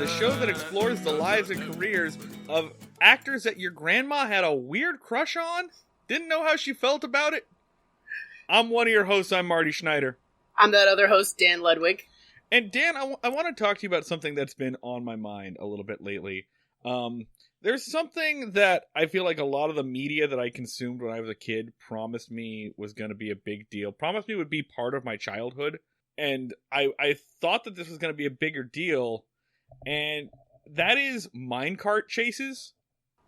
The show that explores the lives and careers of actors that your grandma had a weird crush on? Didn't know how she felt about it? I'm one of your hosts, I'm Marty Schneider. I'm that other host, Dan Ludwig. And Dan, I want to talk to you about something that's been on my mind a little bit lately. There's something that I feel like a lot of the media that I consumed when I was a kid promised me was going to be a big deal. Promised me would be part of my childhood. And I thought that this was going to be a bigger deal. And that is minecart chases.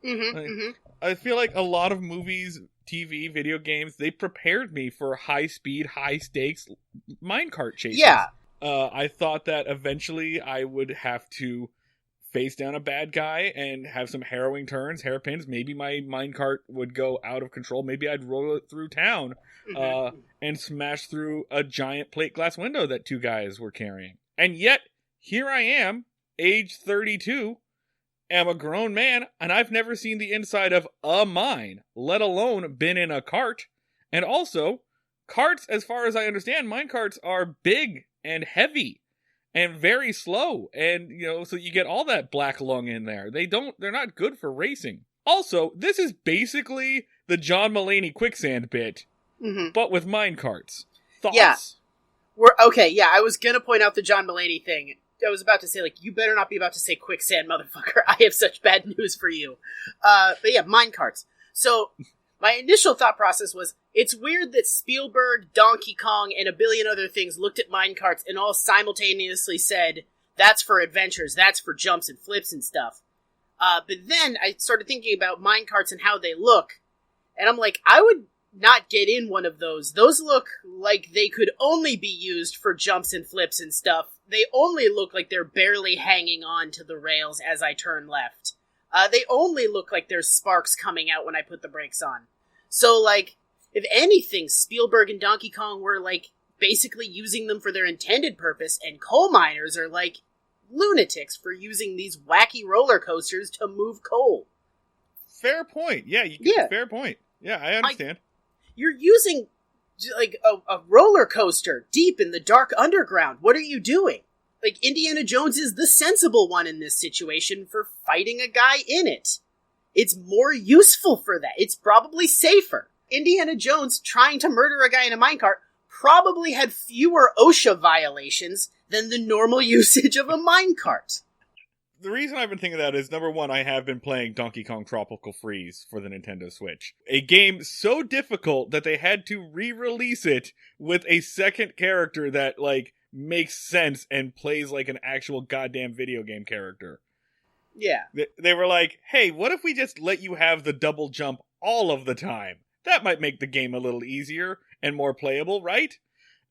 I feel like a lot of movies, TV, video games, they prepared me for high-speed, high-stakes minecart chases. Yeah. I thought that eventually I would have to face down a bad guy and have some harrowing turns, hairpins. Maybe my minecart would go out of control. Maybe I'd roll it through town and smash through a giant plate glass window that two guys were carrying. And yet, here I am, age 32, am a grown man, and I've never seen the inside of a mine, let alone been in a cart. And also, carts, as far as I understand, minecarts are big and heavy and very slow. And, so you get all that black lung in there. They're not good for racing. Also, this is basically the John Mulaney quicksand bit, but with minecarts. Thoughts? Yeah. I was gonna point out the John Mulaney thing. I was about to say, you better not be about to say quicksand, motherfucker. I have such bad news for you. But yeah, minecarts. So, my initial thought process was, it's weird that Spielberg, Donkey Kong, and a billion other things looked at minecarts and all simultaneously said, that's for adventures, that's for jumps and flips and stuff. But then I started thinking about minecarts and how they look, and I'm like, I would not get in one of those. Those look like they could only be used for jumps and flips and stuff. They only look like they're barely hanging on to the rails as I turn left. They only look like there's sparks coming out when I put the brakes on. So, if anything, Spielberg and Donkey Kong were, basically using them for their intended purpose, and coal miners are, lunatics for using these wacky roller coasters to move coal. Fair point. Yeah, fair point. Yeah, I understand. You're using a roller coaster deep in the dark underground. What are you doing? Indiana Jones is the sensible one in this situation for fighting a guy in it. It's more useful for that. It's probably safer. Indiana Jones trying to murder a guy in a minecart probably had fewer OSHA violations than the normal usage of a minecart. The reason I've been thinking that is, number one, I have been playing Donkey Kong Tropical Freeze for the Nintendo Switch. A game so difficult that they had to re-release it with a second character that, makes sense and plays like an actual goddamn video game character. Yeah. They were like, hey, what if we just let you have the double jump all of the time? That might make the game a little easier and more playable, right?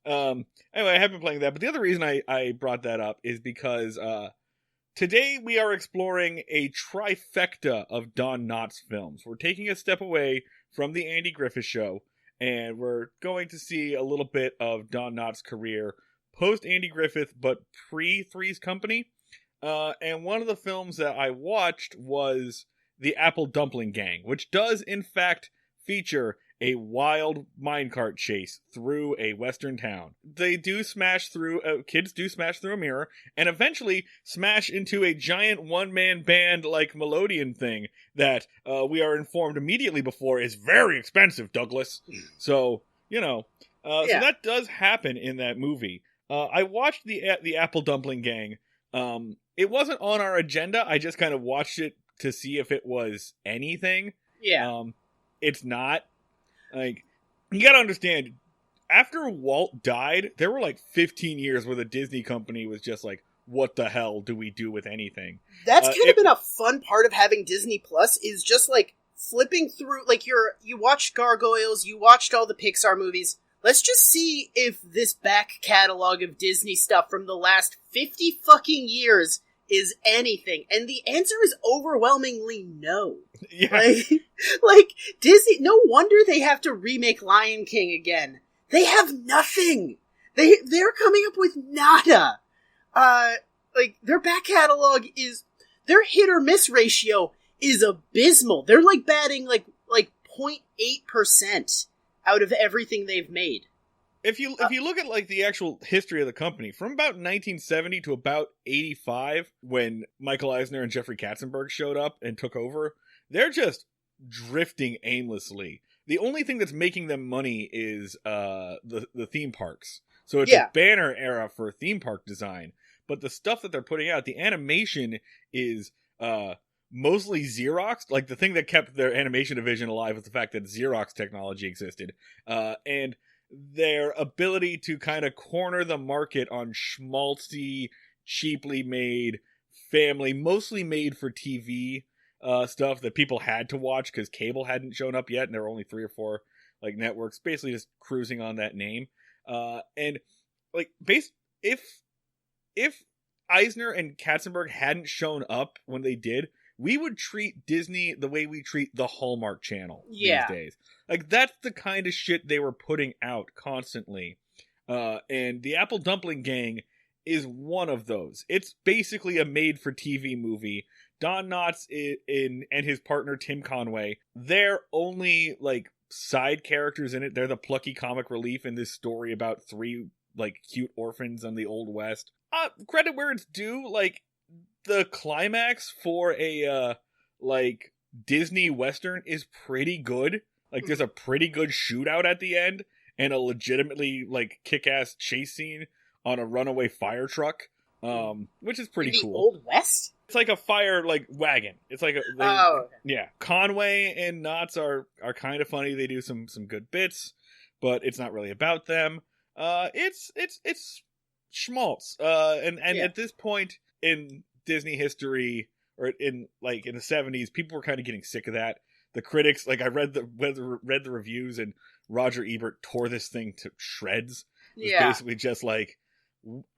Anyway, I have been playing that, but the other reason I brought that up is because, today we are exploring a trifecta of Don Knotts films. We're taking a step away from the Andy Griffith Show, and we're going to see a little bit of Don Knotts' career post-Andy Griffith, but pre-Three's Company. And one of the films that I watched was The Apple Dumpling Gang, which does, in fact, feature a wild minecart chase through a western town. They do smash through, kids do smash through a mirror, and eventually smash into a giant one-man band Melodian thing that we are informed immediately before is very expensive, Douglas. So, so that does happen in that movie. I watched the Apple Dumpling Gang. It wasn't on our agenda. I just kind of watched it to see if it was anything. Yeah. It's not. You gotta understand, after Walt died, there were 15 years where the Disney company was just what the hell do we do with anything? That's kind of been a fun part of having Disney Plus, is just flipping through, you watched Gargoyles, you watched all the Pixar movies. Let's just see if this back catalog of Disney stuff from the last 50 fucking years is anything? And the answer is overwhelmingly no. Yeah. Like Disney, no wonder they have to remake Lion King again. They have nothing. They're coming up with nada. Like their back catalog is, their hit or miss ratio is abysmal. They're like batting like 0.8% out of everything they've made. If you look at like the actual history of the company, from about 1970 to about 85, when Michael Eisner and Jeffrey Katzenberg showed up and took over, they're just drifting aimlessly. The only thing that's making them money is the theme parks. So it's a banner era for theme park design. But the stuff that they're putting out, the animation is mostly Xerox. Like the thing that kept their animation division alive was the fact that Xerox technology existed. And their ability to kind of corner the market on schmaltzy, cheaply made, family, mostly made for TV stuff that people had to watch because cable hadn't shown up yet, and there were only 3 or 4 like networks basically just cruising on that name. And like if Eisner and Katzenberg hadn't shown up when they did, we would treat Disney the way we treat the Hallmark Channel these days. Like, that's the kind of shit they were putting out constantly. And the Apple Dumpling Gang is one of those. It's basically a made-for-TV movie. Don Knotts and his partner Tim Conway, they're only, like, side characters in it. They're the plucky comic relief in this story about 3, like, cute orphans on the Old West. Credit where it's due, like, the climax for a, like, Disney Western is pretty good. Like, there's a pretty good shootout at the end, and a legitimately, like, kick-ass chase scene on a runaway fire truck, which is pretty cool. Old West? It's like a fire, like, wagon. It's like okay. Yeah. Conway and Knotts are kind of funny. They do some good bits, but it's not really about them. It's schmaltz. And at this point in Disney history, or in the 70s, people were kind of getting sick of that. The critics, like, I read the reviews, and Roger Ebert tore this thing to shreds. It was basically just like,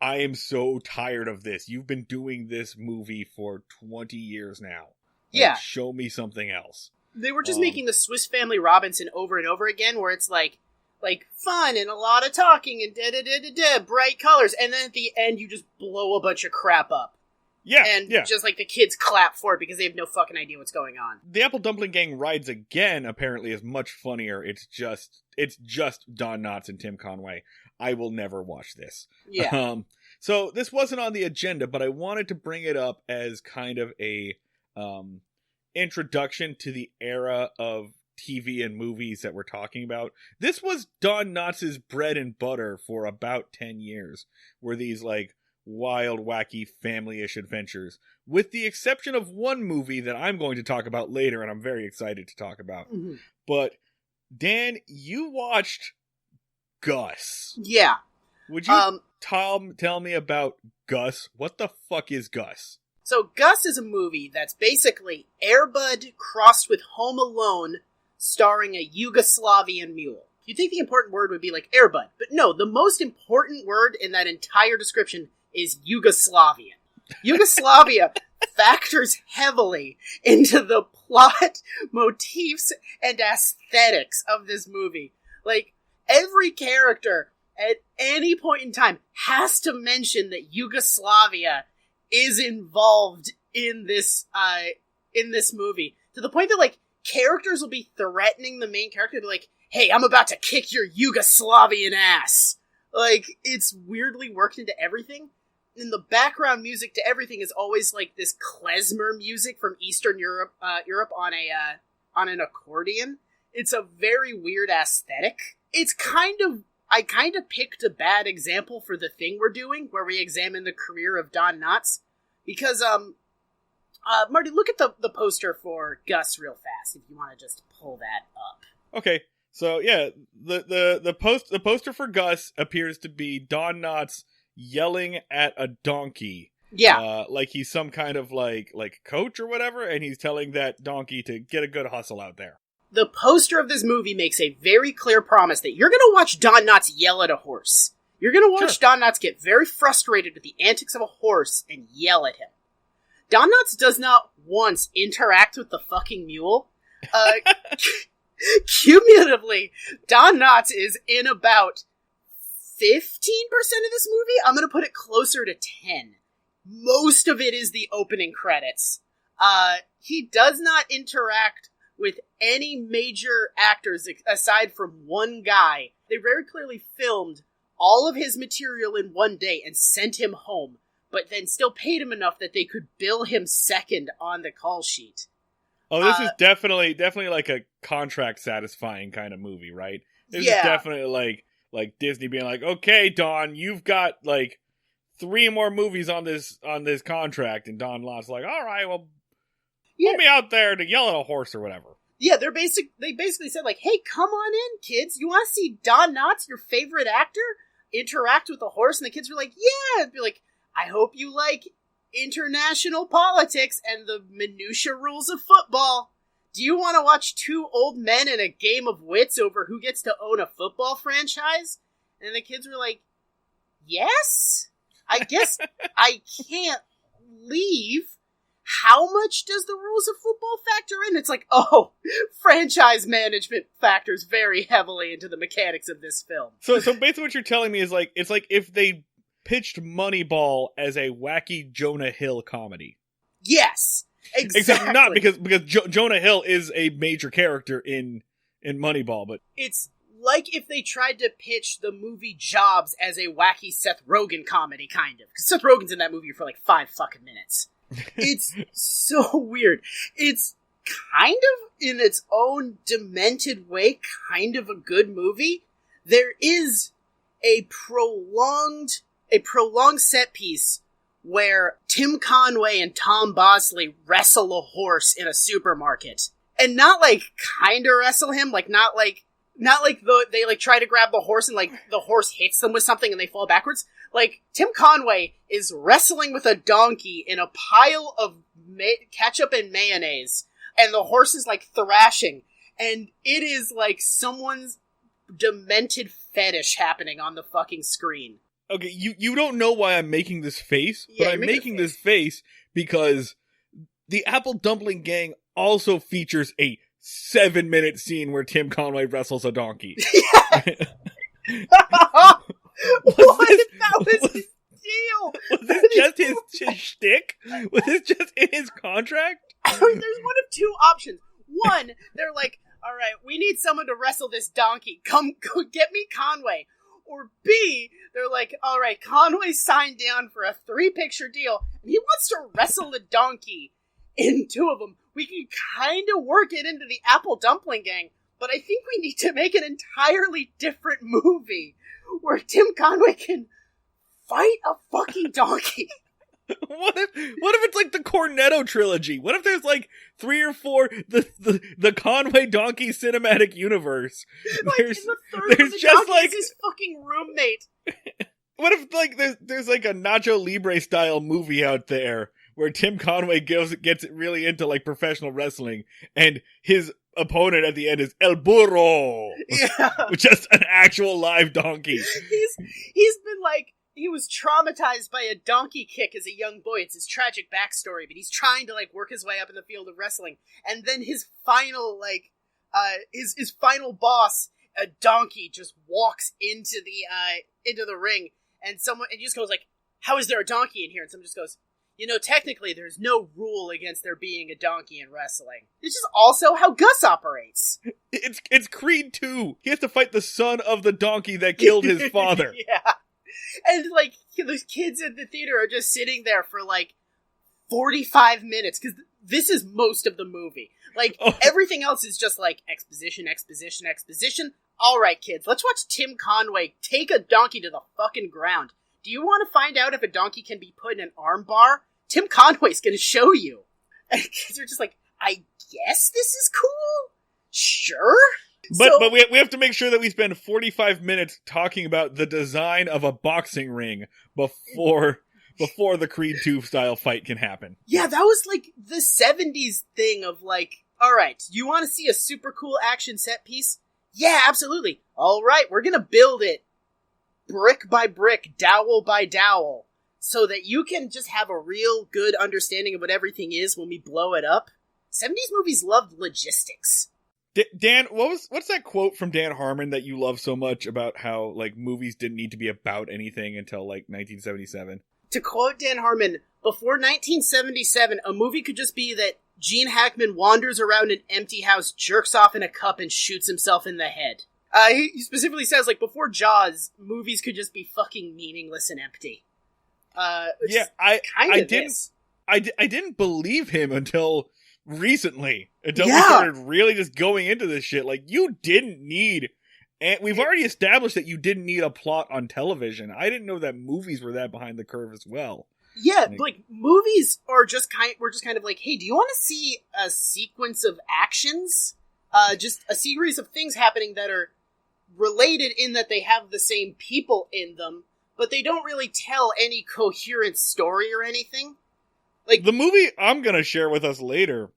I am so tired of this. You've been doing this movie for 20 years now. Like, show me something else. They were just making the Swiss Family Robinson over and over again, where it's like fun and a lot of talking and bright colors, and then at the end you just blow a bunch of crap up. Just like the kids clap for it because they have no fucking idea what's going on. The Apple Dumpling Gang Rides Again apparently is much funnier. It's just Don Knotts and Tim Conway. I will never watch this. Yeah. So this wasn't on the agenda, but I wanted to bring it up as kind of a introduction to the era of TV and movies that we're talking about. This was Don Knotts' bread and butter for about 10 years, were these, like, wild, wacky, family-ish adventures, with the exception of one movie that I'm going to talk about later, and I'm very excited to talk about. Mm-hmm. But, Dan, you watched Gus. Yeah. Would you tell me about Gus? What the fuck is Gus? So, Gus is a movie that's basically Air Bud crossed with Home Alone, starring a Yugoslavian mule. You'd think the important word would be like Air Bud, but no, the most important word in that entire description is Yugoslavian. Yugoslavia factors heavily into the plot, motifs, and aesthetics of this movie. Like, every character at any point in time has to mention that Yugoslavia is involved in this movie. To the point that, like, characters will be threatening the main character to be like, hey, I'm about to kick your Yugoslavian ass. Like, it's weirdly worked into everything. And the background music to everything is always like this klezmer music from Eastern Europe on an accordion. It's a very weird aesthetic. I kind of picked a bad example for the thing we're doing, where we examine the career of Don Knotts, because Marty, look at the poster for Gus real fast if you want to just pull that up. Okay. So yeah, the poster for Gus appears to be Don Knotts yelling at a donkey. Yeah. Like he's some kind of like coach or whatever, and he's telling that donkey to get a good hustle out there. The poster of this movie makes a very clear promise that you're gonna watch Don Knotts yell at a horse. You're gonna watch Don Knotts get very frustrated with the antics of a horse and yell at him. Don Knotts does not once interact with the fucking mule. Cumulatively, Don Knotts is in about 15% of this movie. I'm going to put it closer to 10. Most of it is the opening credits. He does not interact with any major actors aside from one guy. They very clearly filmed all of his material in one day and sent him home, but then still paid him enough that they could bill him second on the call sheet. Oh, this is definitely like a contract satisfying kind of movie, right? This is definitely like Disney being like, okay, Don, you've got like 3 more movies on this contract, and Don Knotts like, all right, well, put me out there to yell at a horse or whatever. Yeah, they basically said like, hey, come on in, kids. You want to see Don Knotts, your favorite actor, interact with a horse? And the kids were like, yeah. It'd be like, I hope you like international politics and the minutia rules of football. Do you want to watch 2 old men in a game of wits over who gets to own a football franchise? And the kids were like, yes? I guess I can't leave. How much does the rules of football factor in? It's like, oh, franchise management factors very heavily into the mechanics of this film. So basically what you're telling me is like, it's like if they pitched Moneyball as a wacky Jonah Hill comedy. Yes, exactly. Except not because Jonah Hill is a major character in Moneyball, but it's like if they tried to pitch the movie Jobs as a wacky Seth Rogen comedy, kind of. Because Seth Rogen's in that movie for like 5 fucking minutes. It's so weird. It's kind of, in its own demented way, kind of a good movie. There is a prolonged set piece where Tim Conway and Tom Bosley wrestle a horse in a supermarket. And not like kinda wrestle him, like not like they like try to grab the horse and like the horse hits them with something and they fall backwards. Like, Tim Conway is wrestling with a donkey in a pile of ketchup and mayonnaise, and the horse is like thrashing, and it is like someone's demented fetish happening on the fucking screen. Okay, you don't know why I'm making this face, but I'm making this face because the Apple Dumpling Gang also features a 7-minute scene where Tim Conway wrestles a donkey. What if that was his deal? Was this just his shtick? Was this just in his contract? There's one of 2 options. One, they're like, all right, we need someone to wrestle this donkey. Come get me Conway. Or B, they're like, all right, Conway signed down for a 3-picture deal, and he wants to wrestle the donkey in 2 of them. We can kind of work it into the Apple Dumpling Gang, but I think we need to make an entirely different movie where Tim Conway can fight a fucking donkey. What if it's like the Cornetto trilogy? What if there's like 3 or 4 the Conway donkey cinematic universe? Like in the third one, the just like his fucking roommate. What if like there's like a Nacho Libre style movie out there where Tim Conway gets really into like professional wrestling, and his opponent at the end is El Burro, just an actual live donkey. He's been like, he was traumatized by a donkey kick as a young boy. It's his tragic backstory, but he's trying to like work his way up in the field of wrestling. And then his final his final boss, a donkey, just walks into the ring, and he just goes like, "How is there a donkey in here?" And someone just goes, technically there's no rule against there being a donkey in wrestling. It's just also how Gus operates. It's Creed 2. He has to fight the son of the donkey that killed his father. Yeah. And, like, those kids at the theater are just sitting there for, like, 45 minutes, because this is most of the movie. Like, everything else is just, like, exposition. All right, kids, let's watch Tim Conway take a donkey to the fucking ground. Do you want to find out if a donkey can be put in an arm bar? Tim Conway's gonna show you. And kids are just like, I guess this is cool? Sure? But we have to make sure that we spend 45 minutes talking about the design of a boxing ring before the Creed 2 style fight can happen. Yeah, that was like the 70s thing of like, alright, you want to see a super cool action set piece? Yeah, absolutely. Alright, we're gonna build it brick by brick, dowel by dowel. so that you can just have a real good understanding of what everything is when we blow it up. 70s movies loved logistics. Dan, what's that quote from Dan Harmon that you love so much about how, like, movies didn't need to be about anything until, like, 1977? To quote Dan Harmon, before 1977, a movie could just be that Gene Hackman wanders around an empty house, jerks off in a cup, and shoots himself in the head. He specifically says, like, before Jaws, movies could just be fucking meaningless and empty. Yeah, I didn't believe him until recently. Until we started really just going into this shit. Like, you didn't need... And we've already established that you didn't need a plot on television. I didn't know that movies were that behind the curve as well. Yeah, like movies are just kind of like, hey, do you want to see a sequence of actions? Just a series of things happening that are related in that they have the same people in them, but they don't really tell any coherent story or anything. Like, the movie I'm gonna share with us later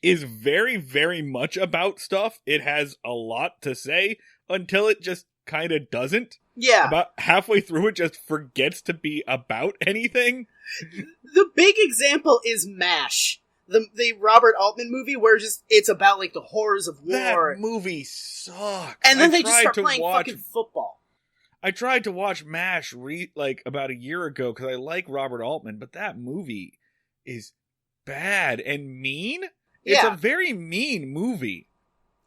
is very, very much about stuff. It has a lot to say until it just kind of doesn't. Yeah. About halfway through, it just forgets to be about anything. The big example is MASH, the Robert Altman movie, where it's about, like, the horrors of war. That movie sucks. And then they just start playing fucking football. I tried to watch MASH about a year ago because I like Robert Altman, but that movie is bad and mean. It's a very mean movie.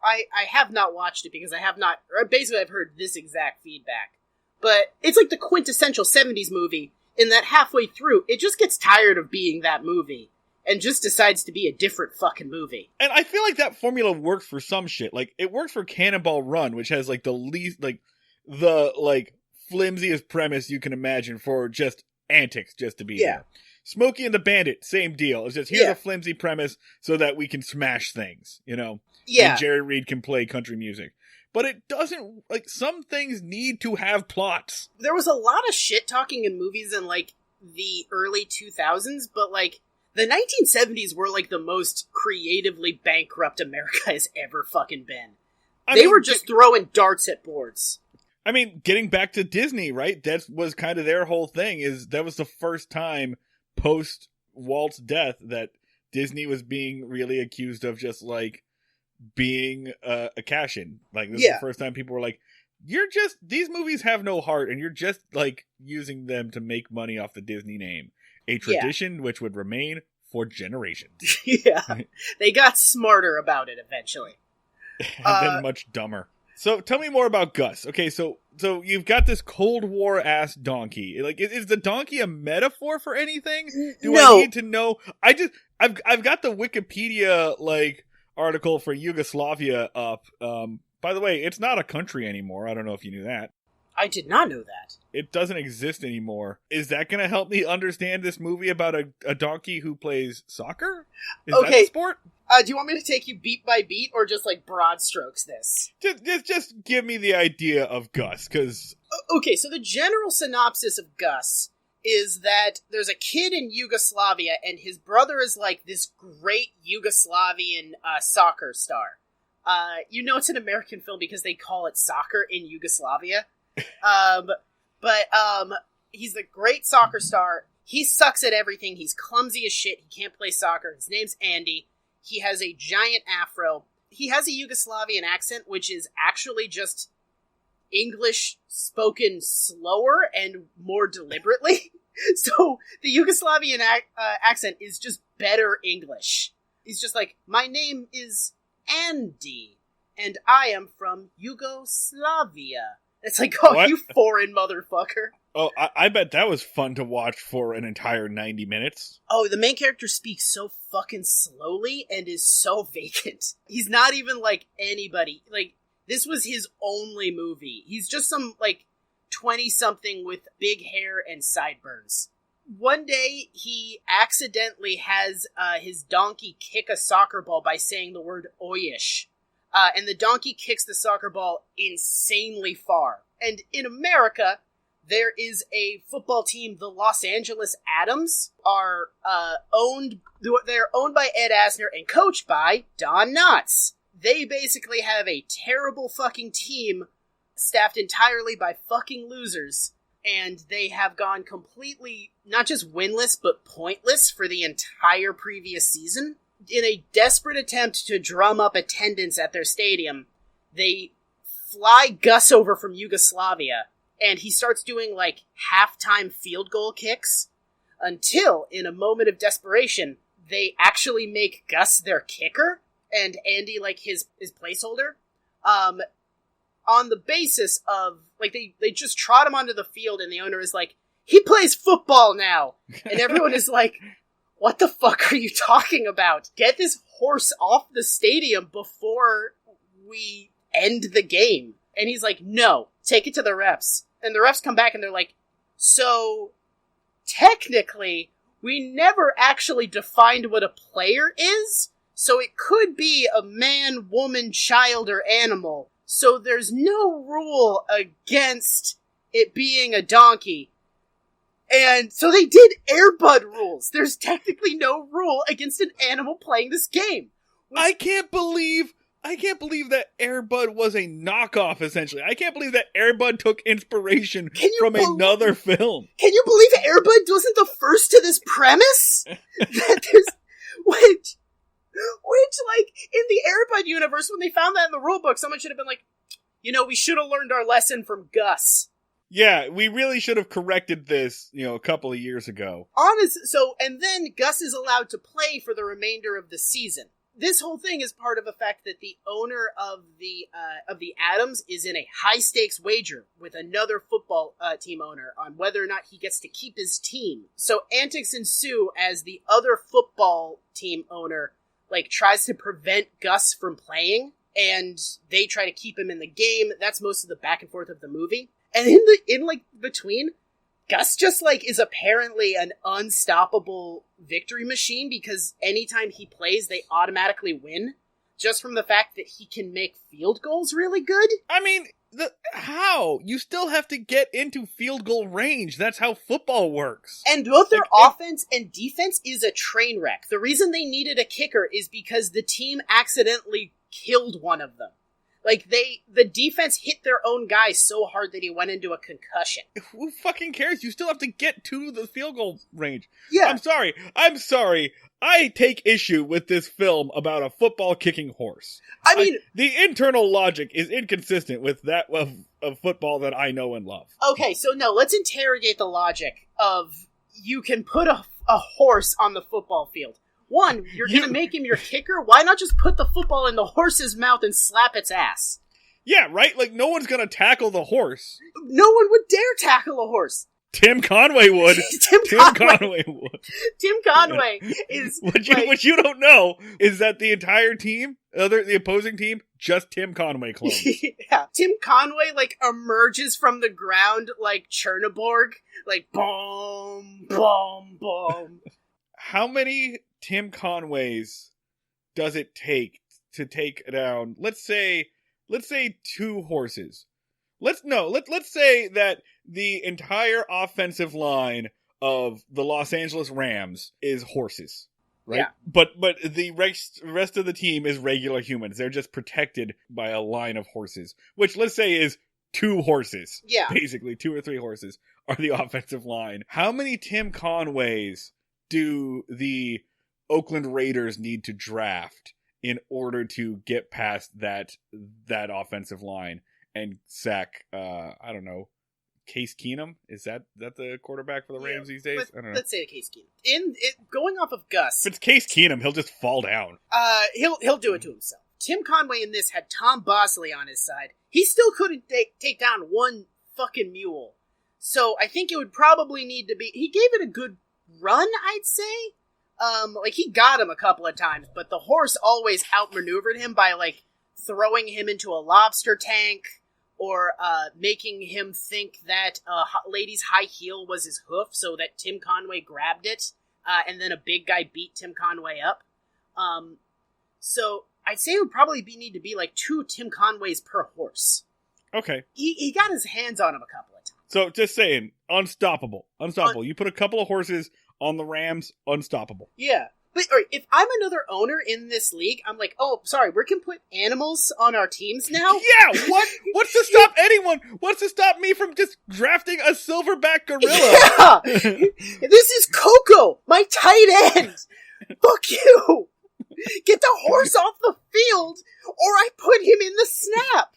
I have not watched it because I have not... Basically, I've heard this exact feedback. But it's like the quintessential 70s movie in that halfway through, it just gets tired of being that movie and just decides to be a different fucking movie. And I feel like that formula works for some shit. Like, it works for Cannonball Run, which has, like, the least... like the, like, flimsiest premise you can imagine for just antics just to be there. Smokey and the Bandit, same deal. It's just, here's a flimsy premise so that we can smash things, you know? Yeah. And Jerry Reed can play country music. But it doesn't, like, some things need to have plots. There was a lot of shit talking in movies in, like, the early 2000s, but, like, the 1970s were, like, the most creatively bankrupt America has ever fucking been. They were just throwing darts at boards. I mean, getting back to Disney, right? That was kind of their whole thing, is that was the first time post Walt's death that Disney was being really accused of just, like, being a cash-in. Like, this is the first time people were like, these movies have no heart, and you're just, like, using them to make money off the Disney name. A tradition which would remain for generations. They got smarter about it eventually. And then much dumber. So tell me more about Gus. Okay, so you've got this Cold War ass donkey. Like, is the donkey a metaphor for anything? I need to know? I've got the Wikipedia, like, article for Yugoslavia up. By the way, it's not a country anymore. I don't know if you knew that. I did not know that. It doesn't exist anymore. Is that going to help me understand this movie about a donkey who plays soccer? Is that a sport? Do you want me to take you beat by beat, or just, like, broad strokes this? Just give me the idea of Gus, because... Okay, so the general synopsis of Gus is that there's a kid in Yugoslavia, and his brother is, like, this great Yugoslavian soccer star. You know it's an American film because they call it soccer in Yugoslavia. But he's the great soccer star. He sucks at everything. He's clumsy as shit. He can't play soccer. His name's Andy. He has a giant afro. He has a Yugoslavian accent, which is actually just English spoken slower and more deliberately. So the Yugoslavian accent is just better English. He's just like, my name is Andy, and I am from Yugoslavia. It's like, oh, what? You foreign motherfucker. Oh, I bet that was fun to watch for an entire 90 minutes. Oh, the main character speaks so fucking slowly and is so vacant. He's not even, like, anybody. Like, this was his only movie. He's just some, like, 20-something with big hair and sideburns. One day, he accidentally has his donkey kick a soccer ball by saying the word oyish. And the donkey kicks the soccer ball insanely far. And in America, there is a football team, the Los Angeles Adams, they're owned by Ed Asner and coached by Don Knotts. They basically have a terrible fucking team staffed entirely by fucking losers. and they have gone completely, not just winless, but pointless for the entire previous season. In a desperate attempt to drum up attendance at their stadium, they fly Gus over from Yugoslavia, and he starts doing, like, halftime field goal kicks, until, in a moment of desperation, they actually make Gus their kicker, and Andy, like, his placeholder, on the basis of, like, they just trot him onto the field, and the owner is like, he plays football now! And everyone is like, what the fuck are you talking about? Get this horse off the stadium before we end the game. And he's like, no, take it to the refs. And the refs come back and they're like, so, technically, we never actually defined what a player is, so it could be a man, woman, child, or animal. So there's no rule against it being a donkey. And so they did Air Bud rules. There's technically no rule against an animal playing this game. I can't believe that Air Bud was a knockoff, essentially. I can't believe that Air Bud took inspiration from another film. Can you believe Air Bud wasn't the first to this premise? That there's, which, like, in the Air Bud universe, when they found that in the rulebook, someone should have been like, we should have learned our lesson from Gus. Yeah, we really should have corrected this, a couple of years ago. And then Gus is allowed to play for the remainder of the season. This whole thing is part of the fact that the owner of the Adams is in a high-stakes wager with another football team owner on whether or not he gets to keep his team. So antics ensue as the other football team owner, like, tries to prevent Gus from playing, and they try to keep him in the game. That's most of the back and forth of the movie. And in between, Gus just, like, is apparently an unstoppable victory machine because anytime he plays, they automatically win. Just from the fact that he can make field goals really good. I mean, how? You still have to get into field goal range. That's how football works. And both their offense and defense is a train wreck. The reason they needed a kicker is because the team accidentally killed one of them. Like, the defense hit their own guy so hard that he went into a concussion. Who fucking cares? You still have to get to the field goal range. Yeah. I'm sorry. I take issue with this film about a football kicking horse. I mean, the internal logic is inconsistent with that of football that I know and love. Okay, so no, let's interrogate the logic of you can put a horse on the football field. One, you're going to make him your kicker? Why not just put the football in the horse's mouth and slap its ass? Yeah, right? Like, no one's going to tackle the horse. No one would dare tackle a horse. Tim Conway would. Tim Conway would. Tim Conway is... What you don't know is that the entire team, the opposing team, just Tim Conway clones. Yeah. Tim Conway, like, emerges from the ground like Chernobyl. Like, boom, boom, boom. How many Tim Conways does it take to take down, let's say 2 horses? Let's say that the entire offensive line of the Los Angeles Rams is horses, right? Yeah. But the rest of the team is regular humans. They're just protected by a line of horses, which let's say is 2 horses. Yeah. Basically, 2 or 3 horses are the offensive line. How many Tim Conways do the Oakland Raiders need to draft in order to get past that offensive line and sack, I don't know, Case Keenum? Is that the quarterback for the Rams these days? I don't know. Let's say Case Keenum. Going off of Gus, if it's Case Keenum, he'll just fall down. He'll do it to himself. Tim Conway in this had Tom Bosley on his side. He still couldn't take down one fucking mule. So I think it would probably need to be... He gave it a good run, I'd say. Like, he got him a couple of times, but the horse always outmaneuvered him by, like, throwing him into a lobster tank, or making him think that a lady's high heel was his hoof, so that Tim Conway grabbed it, and then a big guy beat Tim Conway up. So I'd say it would probably need to be, like, 2 Tim Conways per horse. Okay. He got his hands on him a couple of times. So, just saying, unstoppable. You put a couple of horses on the Rams, unstoppable. Yeah. But all right, if I'm another owner in this league, I'm like, oh, sorry, we can put animals on our teams now? Yeah, what's to stop anyone on. What's to stop me from just drafting a silverback gorilla? Yeah! This is Coco, my tight end! Fuck you! Get the horse off the field, or I put him in the snap!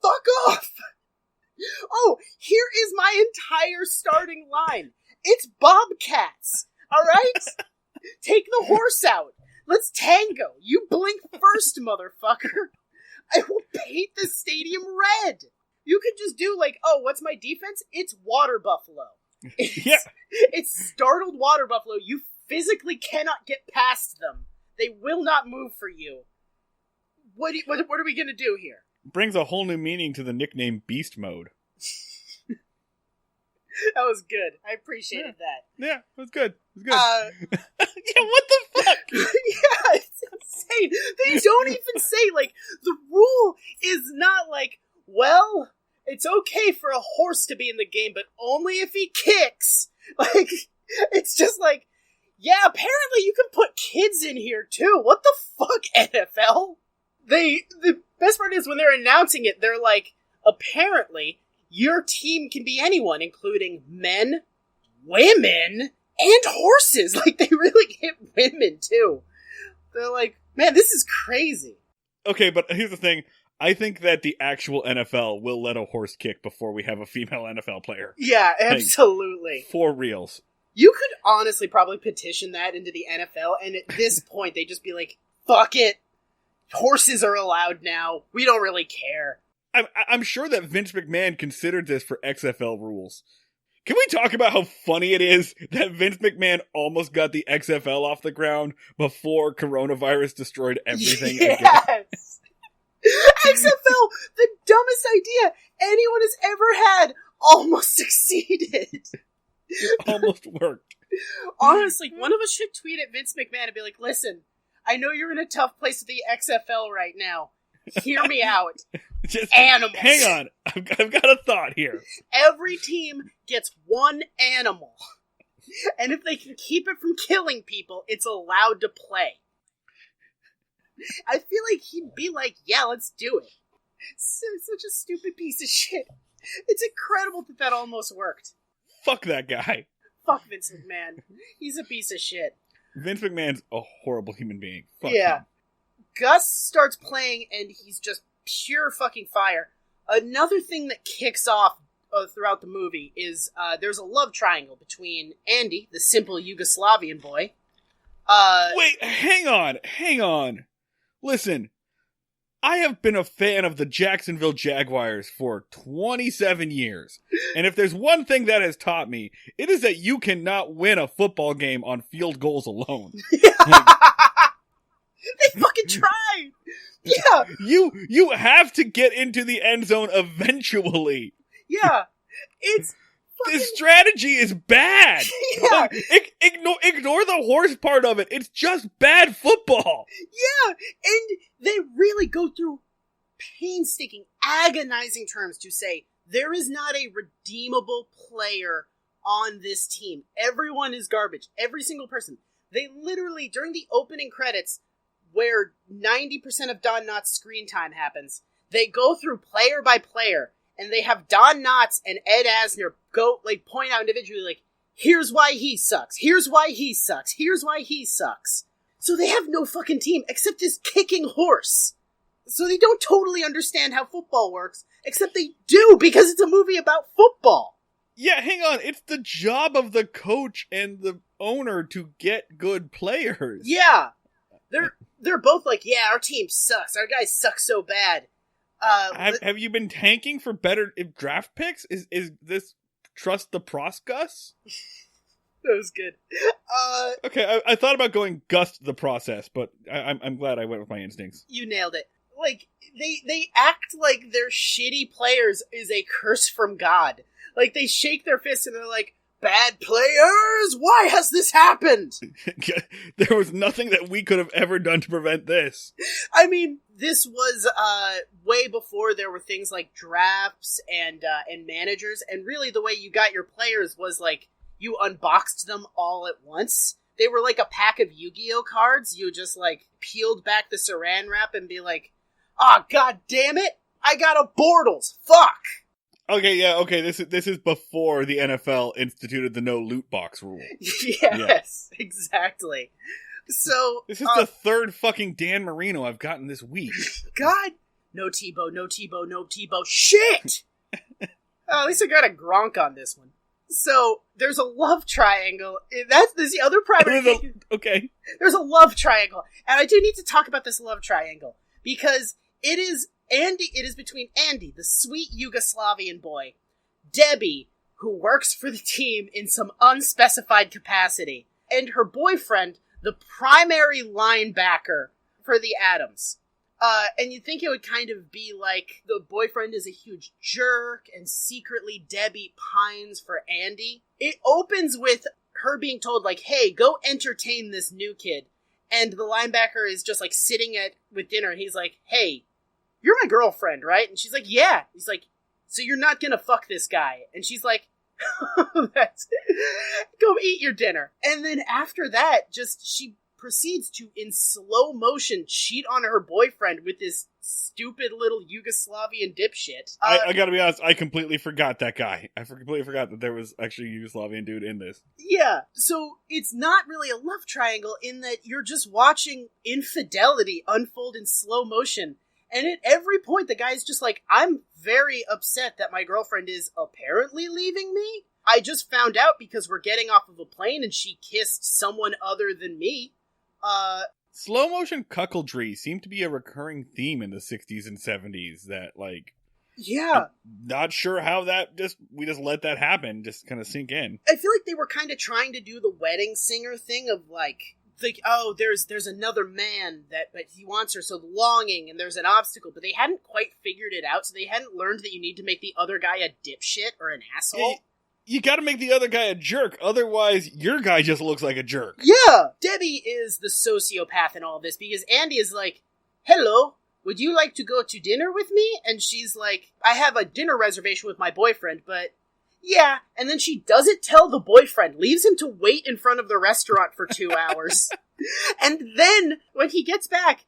Fuck off! Oh, here is my entire starting line. It's Bobcats, alright? Take the horse out. Let's tango. You blink first, motherfucker. I will paint the stadium red. You could just do what's my defense? It's water buffalo. It's startled water buffalo. You physically cannot get past them. They will not move for you. What are we gonna do here? Brings a whole new meaning to the nickname Beast Mode. That was good. I appreciated that. Yeah, it was good. It was good. Yeah, what the fuck? Yeah, it's insane. They don't even say, the rule is not well, it's okay for a horse to be in the game, but only if he kicks. It's just yeah, apparently you can put kids in here too. What the fuck, NFL? The best part is when they're announcing it, they're apparently your team can be anyone, including men, women, and horses. They really hit women, too. They're man, this is crazy. Okay, but here's the thing. I think that the actual NFL will let a horse kick before we have a female NFL player. Yeah, absolutely. For reals. You could honestly probably petition that into the NFL, and at this point, they'd just be fuck it. Horses are allowed now. We don't really care. I'm sure that Vince McMahon considered this for XFL rules. Can we talk about how funny it is that Vince McMahon almost got the XFL off the ground before coronavirus destroyed everything again? Yes! XFL, the dumbest idea anyone has ever had, almost succeeded. It almost worked. Honestly, one of us should tweet at Vince McMahon and be listen, I know you're in a tough place with the XFL right now. Hear me out. Just animals. Hang on. I've got a thought here. Every team gets one animal. And if they can keep it from killing people, it's allowed to play. I feel he'd be yeah, let's do it. Such a stupid piece of shit. It's incredible that almost worked. Fuck that guy. Fuck Vince McMahon. He's a piece of shit. Vince McMahon's a horrible human being. Fuck yeah. him. Gus starts playing and he's just pure fucking fire. Another thing that kicks off throughout the movie is there's a love triangle between Andy, the simple Yugoslavian boy. Wait, hang on. Listen, I have been a fan of the Jacksonville Jaguars for 27 years. And if there's one thing that has taught me, it is that you cannot win a football game on field goals alone. They fucking tried! Yeah! You have to get into the end zone eventually. Yeah. It's fucking... This strategy is bad. Yeah. Ignore the horse part of it. It's just bad football. Yeah. And they really go through painstaking, agonizing terms to say there is not a redeemable player on this team. Everyone is garbage. Every single person. They literally, during the opening credits, where 90% of Don Knotts' screen time happens, they go through player by player, and they have Don Knotts and Ed Asner go, point out individually, here's why he sucks, here's why he sucks, here's why he sucks. So they have no fucking team, except this kicking horse. So they don't totally understand how football works, except they do, because it's a movie about football. Yeah, hang on, it's the job of the coach and the owner to get good players. Yeah. They're both yeah, our team sucks. Our guys suck so bad. Have you been tanking for better draft picks? Is this trust the Gus? That was good. Okay, I thought about going Gus the process, but I'm glad I went with my instincts. You nailed it. They act like their shitty players is a curse from God. They shake their fists and they're bad players? Why has this happened? There was nothing that we could have ever done to prevent this. I mean, this was way before there were things like drafts and managers, and really the way you got your players was you unboxed them all at once. They were like a pack of Yu-Gi-Oh cards. You just peeled back the saran wrap and be oh, god damn it! I got a Bortles! Fuck! Okay, yeah, okay. This is before the NFL instituted the no loot box rule. Yes, exactly. So this is the third fucking Dan Marino I've gotten this week. God, no Tebow, no Tebow, no Tebow. Shit. At least I got a Gronk on this one. So there's a love triangle. That's the other primary thing. Okay. There's a love triangle, and I do need to talk about this love triangle because it is Andy. It is between Andy, the sweet Yugoslavian boy, Debbie, who works for the team in some unspecified capacity, and her boyfriend, the primary linebacker for the Adams. And you'd think it would kind of be like the boyfriend is a huge jerk and secretly Debbie pines for Andy. It opens with her being told, like, hey, go entertain this new kid. And the linebacker is just, like, sitting with dinner, and he's like, hey, you're my girlfriend, right? And she's like, yeah. He's like, so you're not gonna fuck this guy. And she's like, go eat your dinner. And then after that, she proceeds to, in slow motion, cheat on her boyfriend with this stupid little Yugoslavian dipshit. I gotta be honest, I completely forgot that guy. I completely forgot that there was actually a Yugoslavian dude in this. Yeah, so it's not really a love triangle in that you're just watching infidelity unfold in slow motion. And at every point, the guy's just like, I'm very upset that my girlfriend is apparently leaving me. I just found out because we're getting off of a plane and she kissed someone other than me. Slow motion cuckoldry seemed to be a recurring theme in the 60s and 70s that, like... Yeah. I'm not sure how we just let that happen, just kind of sink in. I feel like they were kind of trying to do the wedding singer thing of, like, oh, there's another man but he wants her, so longing, and there's an obstacle, but they hadn't quite figured it out, so they hadn't learned that you need to make the other guy a dipshit or an asshole. Yeah, you gotta make the other guy a jerk, otherwise your guy just looks like a jerk. Yeah! Debbie is the sociopath in all this, because Andy is like, hello, would you like to go to dinner with me? And she's like, I have a dinner reservation with my boyfriend, but yeah. And then she doesn't tell the boyfriend, leaves him to wait in front of the restaurant for 2 hours. And then, when he gets back,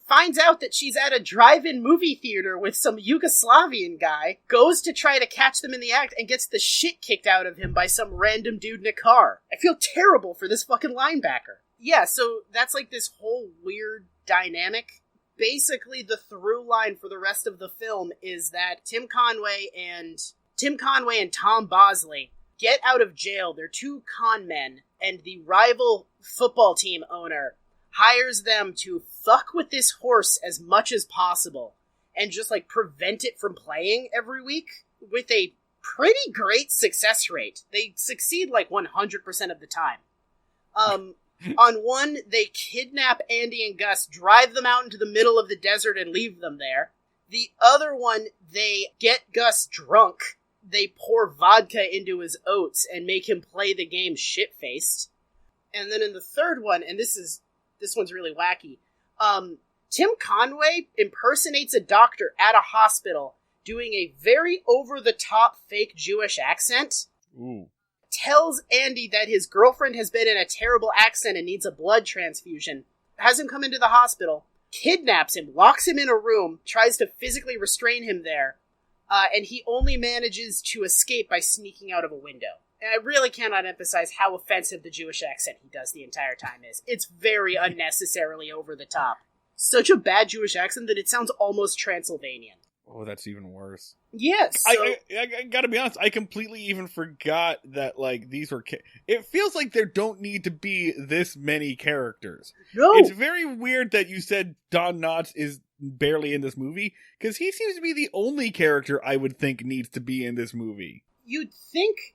finds out that she's at a drive-in movie theater with some Yugoslavian guy, goes to try to catch them in the act, and gets the shit kicked out of him by some random dude in a car. I feel terrible for this fucking linebacker. Yeah, so that's like this whole weird dynamic. Basically, the through line for the rest of the film is that Tim Conway and Tom Bosley get out of jail. They're two con men, and the rival football team owner hires them to fuck with this horse as much as possible and just, like, prevent it from playing every week with a pretty great success rate. They succeed, like, 100% of the time. On one, they kidnap Andy and Gus, drive them out into the middle of the desert and leave them there. The other one, they get Gus drunk. They pour vodka into his oats and make him play the game shit-faced. And then in the third one, and this one's really wacky, Tim Conway impersonates a doctor at a hospital doing a very over-the-top fake Jewish accent. Ooh. Tells Andy that his girlfriend has been in a terrible accident and needs a blood transfusion. Has him come into the hospital, kidnaps him, locks him in a room, tries to physically restrain him there, and he only manages to escape by sneaking out of a window. And I really cannot emphasize how offensive the Jewish accent he does the entire time is. It's very unnecessarily over the top. Such a bad Jewish accent that it sounds almost Transylvanian. Oh, that's even worse. Yes. So... I gotta be honest, I completely even forgot that, like, these were... It feels like there don't need to be this many characters. No! It's very weird that you said Don Knotts is barely in this movie, because he seems to be the only character I would think needs to be in this movie. You'd think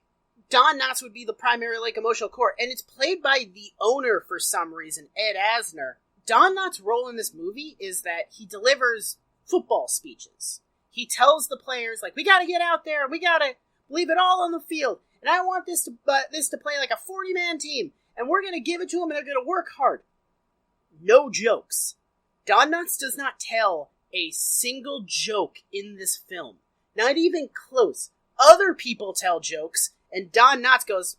Don Knotts would be the primary, like, emotional core, and it's played by the owner for some reason, Ed Asner. Don Knotts' role in this movie is that he delivers football speeches. He tells the players, like, we gotta get out there, we gotta leave it all on the field, and I want this to play like a 40-man team, and we're gonna give it to them, and they're gonna work hard. No jokes. Don Knotts does not tell a single joke in this film. Not even close. Other people tell jokes, and Don Knotts goes,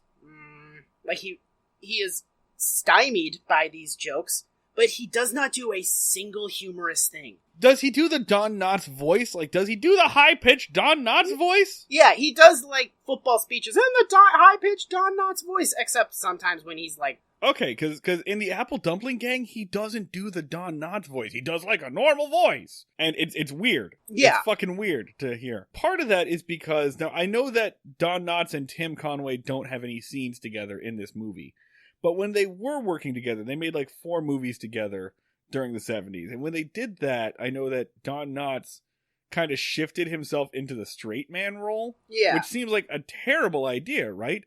like he is stymied by these jokes, but he does not do a single humorous thing. Does he do the Don Knotts voice? Like, does he do the high-pitched Don Knotts voice? Yeah, he does, like, football speeches in the high-pitched Don Knotts voice, except sometimes when he's, like... Okay, because in the Apple Dumpling Gang, he doesn't do the Don Knotts voice. He does, like, a normal voice. And it's weird. Yeah. It's fucking weird to hear. Part of that is because, now, I know that Don Knotts and Tim Conway don't have any scenes together in this movie. But when they were working together, they made, like, 4 movies together during the 70s. And when they did that, I know that Don Knotts kind of shifted himself into the straight man role. Yeah. Which seems like a terrible idea, right?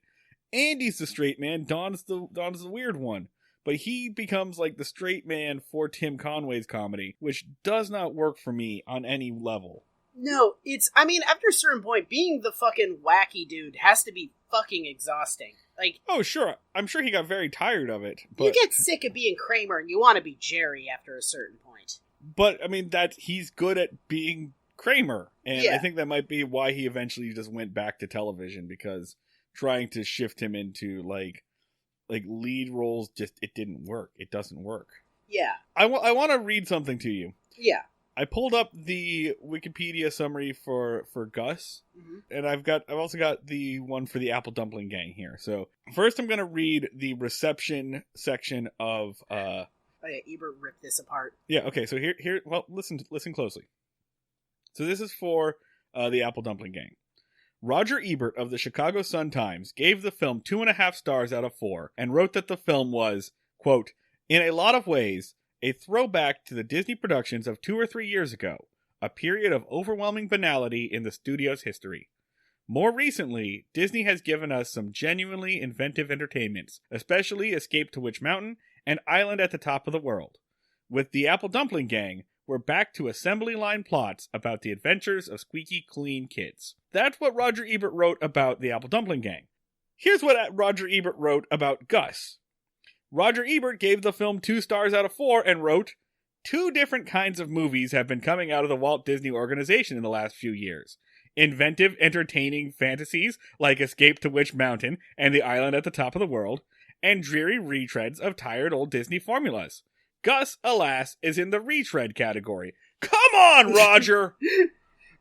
Andy's the straight man, Don's the weird one. But he becomes like the straight man for Tim Conway's comedy, which does not work for me on any level. No, after a certain point, being the fucking wacky dude has to be fucking exhausting. Like, oh, sure. I'm sure he got very tired of it. But you get sick of being Kramer and you want to be Jerry after a certain point. But, that he's good at being Kramer. And yeah. I think that might be why he eventually just went back to television, because trying to shift him into, like lead roles, it didn't work. It doesn't work. Yeah. I want to read something to you. Yeah. I pulled up the Wikipedia summary for Gus, and I've also got the one for the Apple Dumpling Gang here. So first, I'm going to read the reception section of. Oh yeah, Ebert ripped this apart. Yeah. Okay. So here. Well, listen closely. So this is for the Apple Dumpling Gang. Roger Ebert of the Chicago Sun-Times gave the film 2.5 stars out of 4, and wrote that the film was, quote, "in a lot of ways, a throwback to the Disney productions of 2 or 3 years ago, a period of overwhelming banality in the studio's history. More recently, Disney has given us some genuinely inventive entertainments, especially Escape to Witch Mountain and Island at the Top of the World. With the Apple Dumpling Gang, we're back to assembly line plots about the adventures of squeaky clean kids." That's what Roger Ebert wrote about the Apple Dumpling Gang. Here's what Roger Ebert wrote about Gus. Roger Ebert gave the film 2 stars out of 4 and wrote, "2 different kinds of movies have been coming out of the Walt Disney Organization in the last few years. Inventive, entertaining fantasies like Escape to Witch Mountain and The Island at the Top of the World, and dreary retreads of tired old Disney formulas. Gus, alas, is in the retread category." Come on, Roger!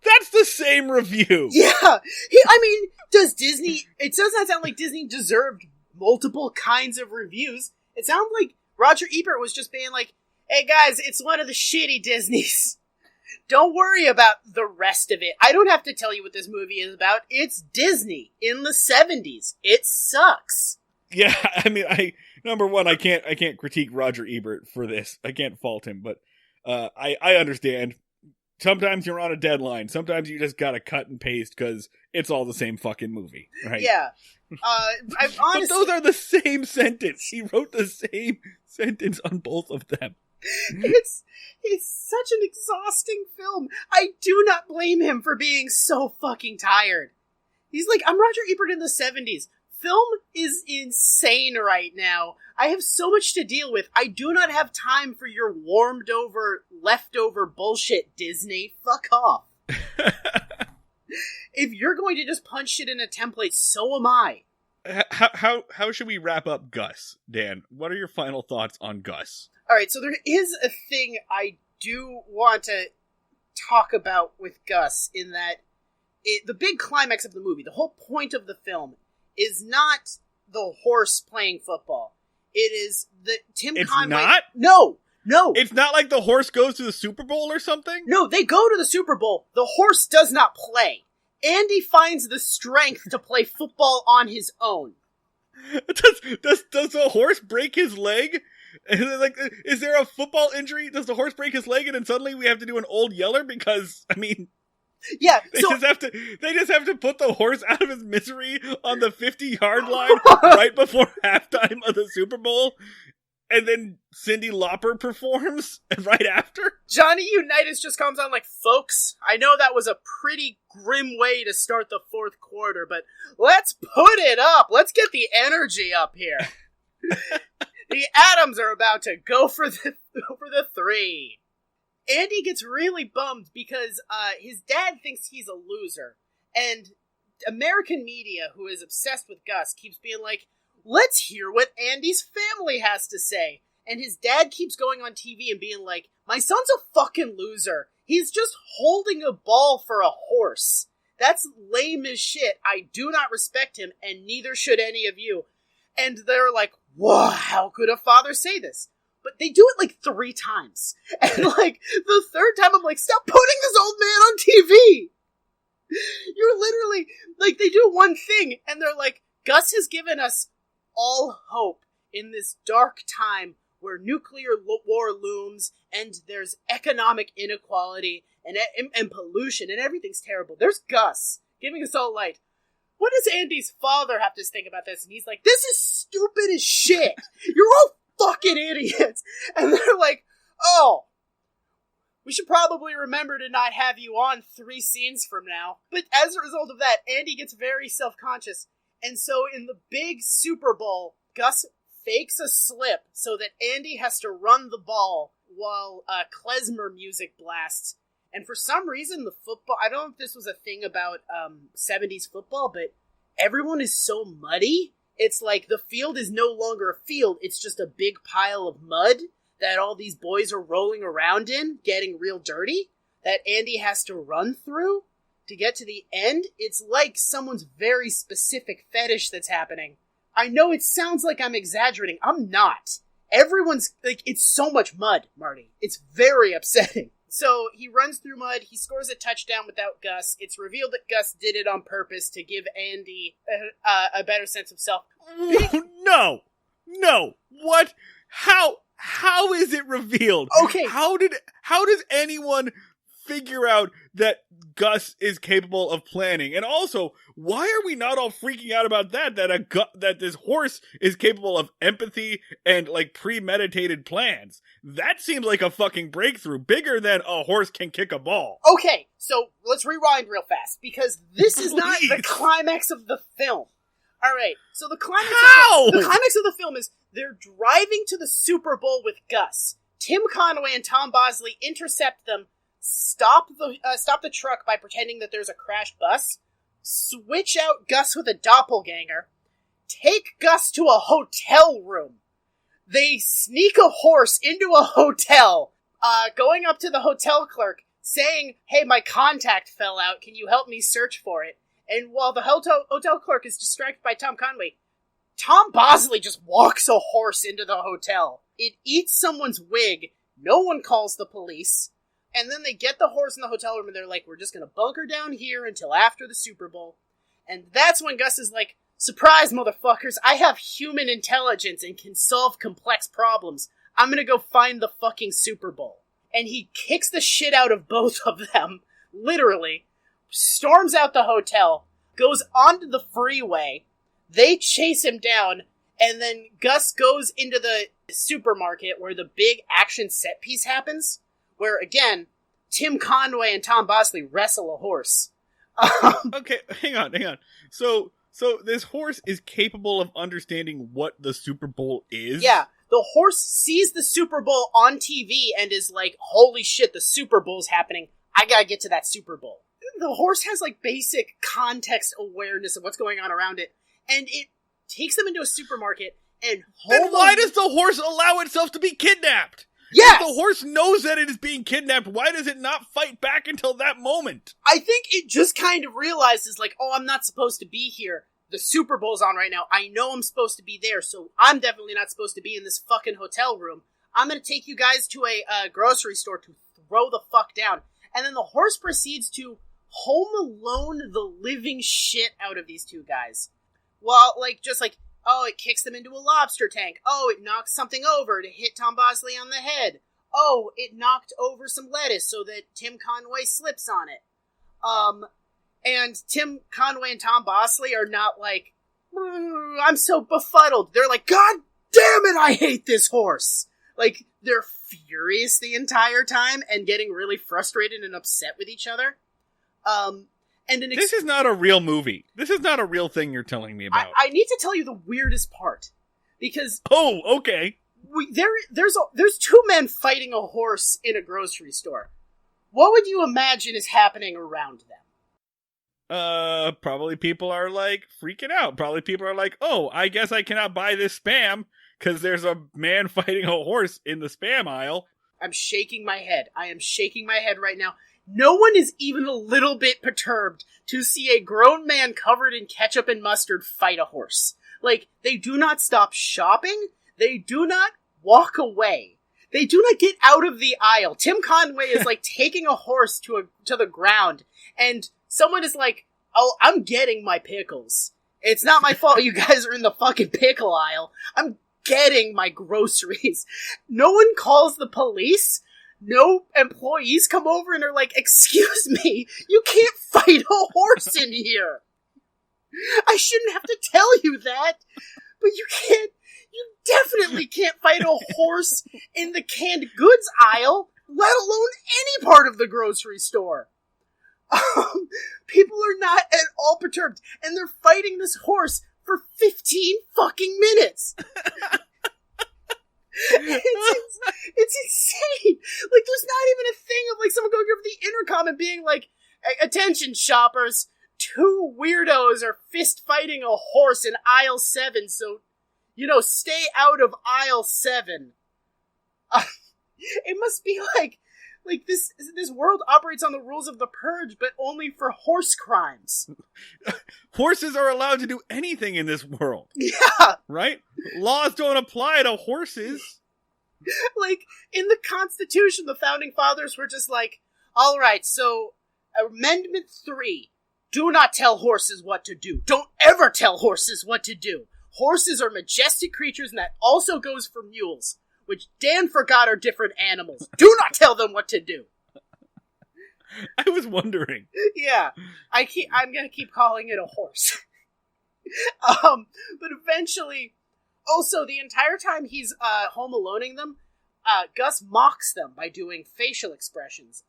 That's the same review! Yeah! It does not sound like Disney deserved multiple kinds of reviews. It sounded like Roger Ebert was just being like, "Hey guys, it's one of the shitty Disneys. Don't worry about the rest of it. I don't have to tell you what this movie is about. It's Disney in the 70s. It sucks." Yeah, number one, I can't critique Roger Ebert for this. I can't fault him, but I understand. Sometimes you're on a deadline. Sometimes you just gotta cut and paste because it's all the same fucking movie, right? Yeah. Honestly, but those are the same sentence. He wrote the same sentence on both of them. It's such an exhausting film. I do not blame him for being so fucking tired. He's like, I'm Roger Ebert in the 70s. Film is insane right now. I have so much to deal with. I do not have time for your warmed over, leftover bullshit, Disney. Fuck off. If you're going to just punch shit in a template, so am I. How should we wrap up Gus, Dan? What are your final thoughts on Gus? Alright, so there is a thing I do want to talk about with Gus, in that the big climax of the movie, the whole point of the film, is not the horse playing football. It is the Tim Conway... It's not? No! It's not like the horse goes to the Super Bowl or something? No, they go to the Super Bowl. The horse does not play. Andy finds the strength to play football on his own. Does the horse break his leg? And then, like, is there a football injury? Does the horse break his leg and then suddenly we have to do an Old Yeller? Because, yeah, they just have to put the horse out of his misery on the 50-yard line right before halftime of the Super Bowl, and then Cyndi Lauper performs right after. Johnny Unitas just comes on like, "Folks, I know that was a pretty grim way to start the fourth quarter, but let's put it up. Let's get the energy up here. The Adams are about to go for the 3. Andy gets really bummed because his dad thinks he's a loser. And American media, who is obsessed with Gus, keeps being like, "Let's hear what Andy's family has to say." And his dad keeps going on TV and being like, my son's a fucking loser. He's just holding a ball for a horse. That's lame as shit. I do not respect him, and neither should any of you. And they're like, whoa, how could a father say this? But they do it like 3 times. And like, the 3rd time I'm like, stop putting this old man on TV! You're literally, like, they do one thing, and they're like, Gus has given us all hope in this dark time where nuclear war looms, and there's economic inequality, and pollution, and everything's terrible. There's Gus giving us all light. What does Andy's father have to think about this? And he's like, this is stupid as shit. You're all fucking idiots. And they're like, oh, we should probably remember to not have you on 3 scenes from now. But as a result of that, Andy gets very self-conscious. And so in the big Super Bowl, Gus fakes a slip so that Andy has to run the ball while klezmer music blasts. And for some reason, the football, I don't know if this was a thing about 70s football, but everyone is so muddy. It's like the field is no longer a field. It's just a big pile of mud that all these boys are rolling around in, getting real dirty, that Andy has to run through to get to the end. It's like someone's very specific fetish that's happening. I know it sounds like I'm exaggerating. I'm not. Everyone's, like, it's so much mud, Marty. It's very upsetting. So he runs through mud, he scores a touchdown without Gus. It's revealed that Gus did it on purpose to give Andy a better sense of self. No! What? How is it revealed? Okay. How does anyone figure out that Gus is capable of planning? And also, why are we not all freaking out about that this horse is capable of empathy and like premeditated plans? That seems like a fucking breakthrough, bigger than a horse can kick a ball. Okay, so let's rewind real fast, because this is not the climax of the film. Alright, so the climax of the film is they're driving to the Super Bowl with Gus. Tim Conway and Tom Bosley intercept them, stop the truck by pretending that there's a crashed bus, switch out Gus with a doppelganger, take Gus to a hotel room. They sneak a horse into a hotel, going up to the hotel clerk, saying, hey, my contact fell out, can you help me search for it? And while the hotel clerk is distracted by Tom Conway, Tom Bosley just walks a horse into the hotel. It eats someone's wig, no one calls the police, and then they get the horse in the hotel room and they're like, we're just gonna bunker down here until after the Super Bowl. And that's when Gus is like, surprise, motherfuckers, I have human intelligence and can solve complex problems. I'm gonna go find the fucking Super Bowl. And he kicks the shit out of both of them, literally, storms out the hotel, goes onto the freeway, they chase him down, and then Gus goes into the supermarket where the big action set piece happens, where, again, Tim Conway and Tom Bosley wrestle a horse. Okay, hang on. So this horse is capable of understanding what the Super Bowl is? Yeah, the horse sees the Super Bowl on TV and is like, holy shit, the Super Bowl's happening. I gotta get to that Super Bowl. The horse has, like, basic context awareness of what's going on around it, and it takes them into a supermarket and... Then why does the horse allow itself to be kidnapped? Yes! If the horse knows that it is being kidnapped, why does it not fight back until that moment? I think it just kind of realizes, like, oh, I'm not supposed to be here. The Super Bowl's on right now. I know I'm supposed to be there, so I'm definitely not supposed to be in this fucking hotel room. I'm gonna take you guys to a grocery store to throw the fuck down. And then the horse proceeds to Home Alone the living shit out of these two guys. Well, like, just like, oh, it kicks them into a lobster tank. Oh, it knocks something over to hit Tom Bosley on the head. Oh, it knocked over some lettuce so that Tim Conway slips on it. And Tim Conway and Tom Bosley are not like, I'm so befuddled. They're like, God damn it, I hate this horse. Like, they're furious the entire time and getting really frustrated and upset with each other. This is not a real movie. This is not a real thing you're telling me about. I need to tell you the weirdest part. Because... Oh, okay. There's 2 men fighting a horse in a grocery store. What would you imagine is happening around them? Probably people are, like, freaking out. Probably people are like, oh, I guess I cannot buy this Spam, because there's a man fighting a horse in the Spam aisle. I'm shaking my head. I am shaking my head right now. No one is even a little bit perturbed to see a grown man covered in ketchup and mustard fight a horse. Like, they do not stop shopping. They do not walk away. They do not get out of the aisle. Tim Conway is like taking a horse to the ground, and someone is like, "Oh, I'm getting my pickles. It's not my fault you guys are in the fucking pickle aisle. I'm getting my groceries." No one calls the police. No employees come over and are like, "Excuse me, you can't fight a horse in here. I shouldn't have to tell you that, but you can't. You definitely can't fight a horse in the canned goods aisle, let alone any part of the grocery store." People are not at all perturbed, and they're fighting this horse for 15 fucking minutes. It's insane. Like, there's not even a thing of like someone going over the intercom and being like, "Attention, shoppers. 2 weirdos are fist fighting a horse in aisle 7, so, stay out of aisle 7. It must be like this world operates on the rules of the Purge, but only for horse crimes. Horses are allowed to do anything in this world. Yeah. Right? Laws don't apply to horses. Like, in the Constitution, the Founding Fathers were just like, all right, so Amendment 3, do not tell horses what to do. Don't ever tell horses what to do. Horses are majestic creatures, and that also goes for mules, which Dan forgot are different animals. Do not tell them what to do. I was wondering. Yeah, I'm gonna keep calling it a horse. But eventually, also the entire time he's home aloneing them, Gus mocks them by doing facial expressions.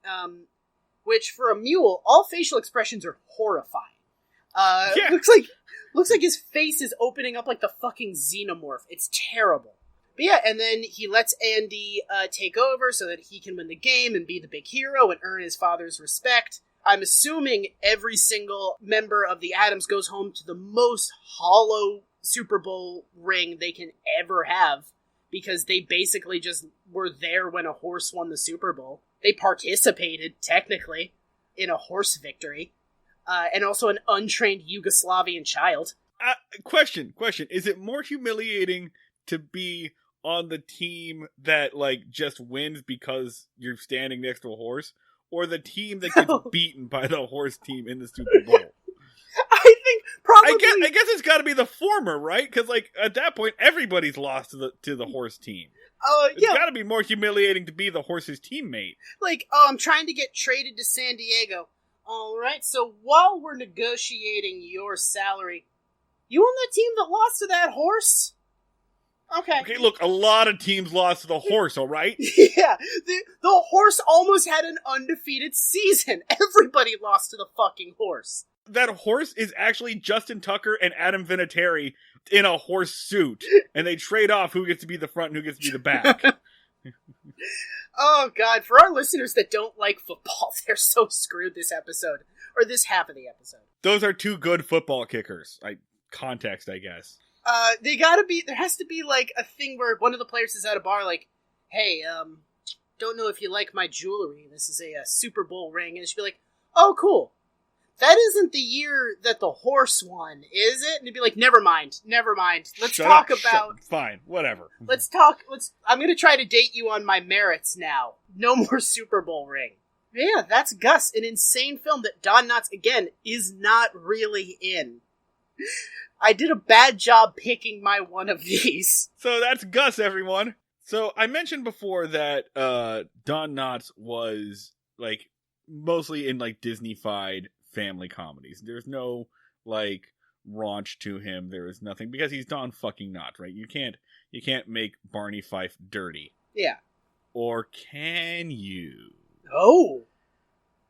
Which for a mule, all facial expressions are horrifying. Yeah. Looks like his face is opening up like the fucking xenomorph. It's terrible. But yeah, and then he lets Andy take over so that he can win the game and be the big hero and earn his father's respect. I'm assuming every single member of the Addams goes home to the most hollow Super Bowl ring they can ever have, because they basically just were there when a horse won the Super Bowl. They participated, technically, in a horse victory. And also an untrained Yugoslavian child. Question. Is it more humiliating to be on the team that, just wins because you're standing next to a horse, or the team that gets beaten by the horse team in the Super Bowl? I think probably... I guess it's got to be the former, right? Because, at that point, everybody's lost to the horse team. It's got to be more humiliating to be the horse's teammate. I'm trying to get traded to San Diego. Alright, so while we're negotiating your salary, you on that team that lost to that horse? Okay. Okay, look, a lot of teams lost to the horse, alright? Yeah, the horse almost had an undefeated season. Everybody lost to the fucking horse. That horse is actually Justin Tucker and Adam Vinatieri in a horse suit, and they trade off who gets to be the front and who gets to be the back. Oh, God, for our listeners that don't like football, they're so screwed this episode. Or this half of the episode. Those are 2 good football kickers. Context, I guess. There has to be, a thing where one of the players is at a bar, hey, don't know if you like my jewelry. This is a Super Bowl ring. And it should be like, oh, cool. That isn't the year that the horse won, is it? And it'd be like, never mind. Let's talk about... Fine, whatever. I'm gonna try to date you on my merits now. No more Super Bowl ring. Yeah, that's Gus, an insane film that Don Knotts, again, is not really in. I did a bad job picking my one of these. So that's Gus, everyone. So I mentioned before that Don Knotts was, mostly in, Disney-fied family comedies. There's no raunch to him. There is nothing, because he's Don fucking Knotts, right? You can't make Barney Fife dirty. Yeah. Or can you? Oh.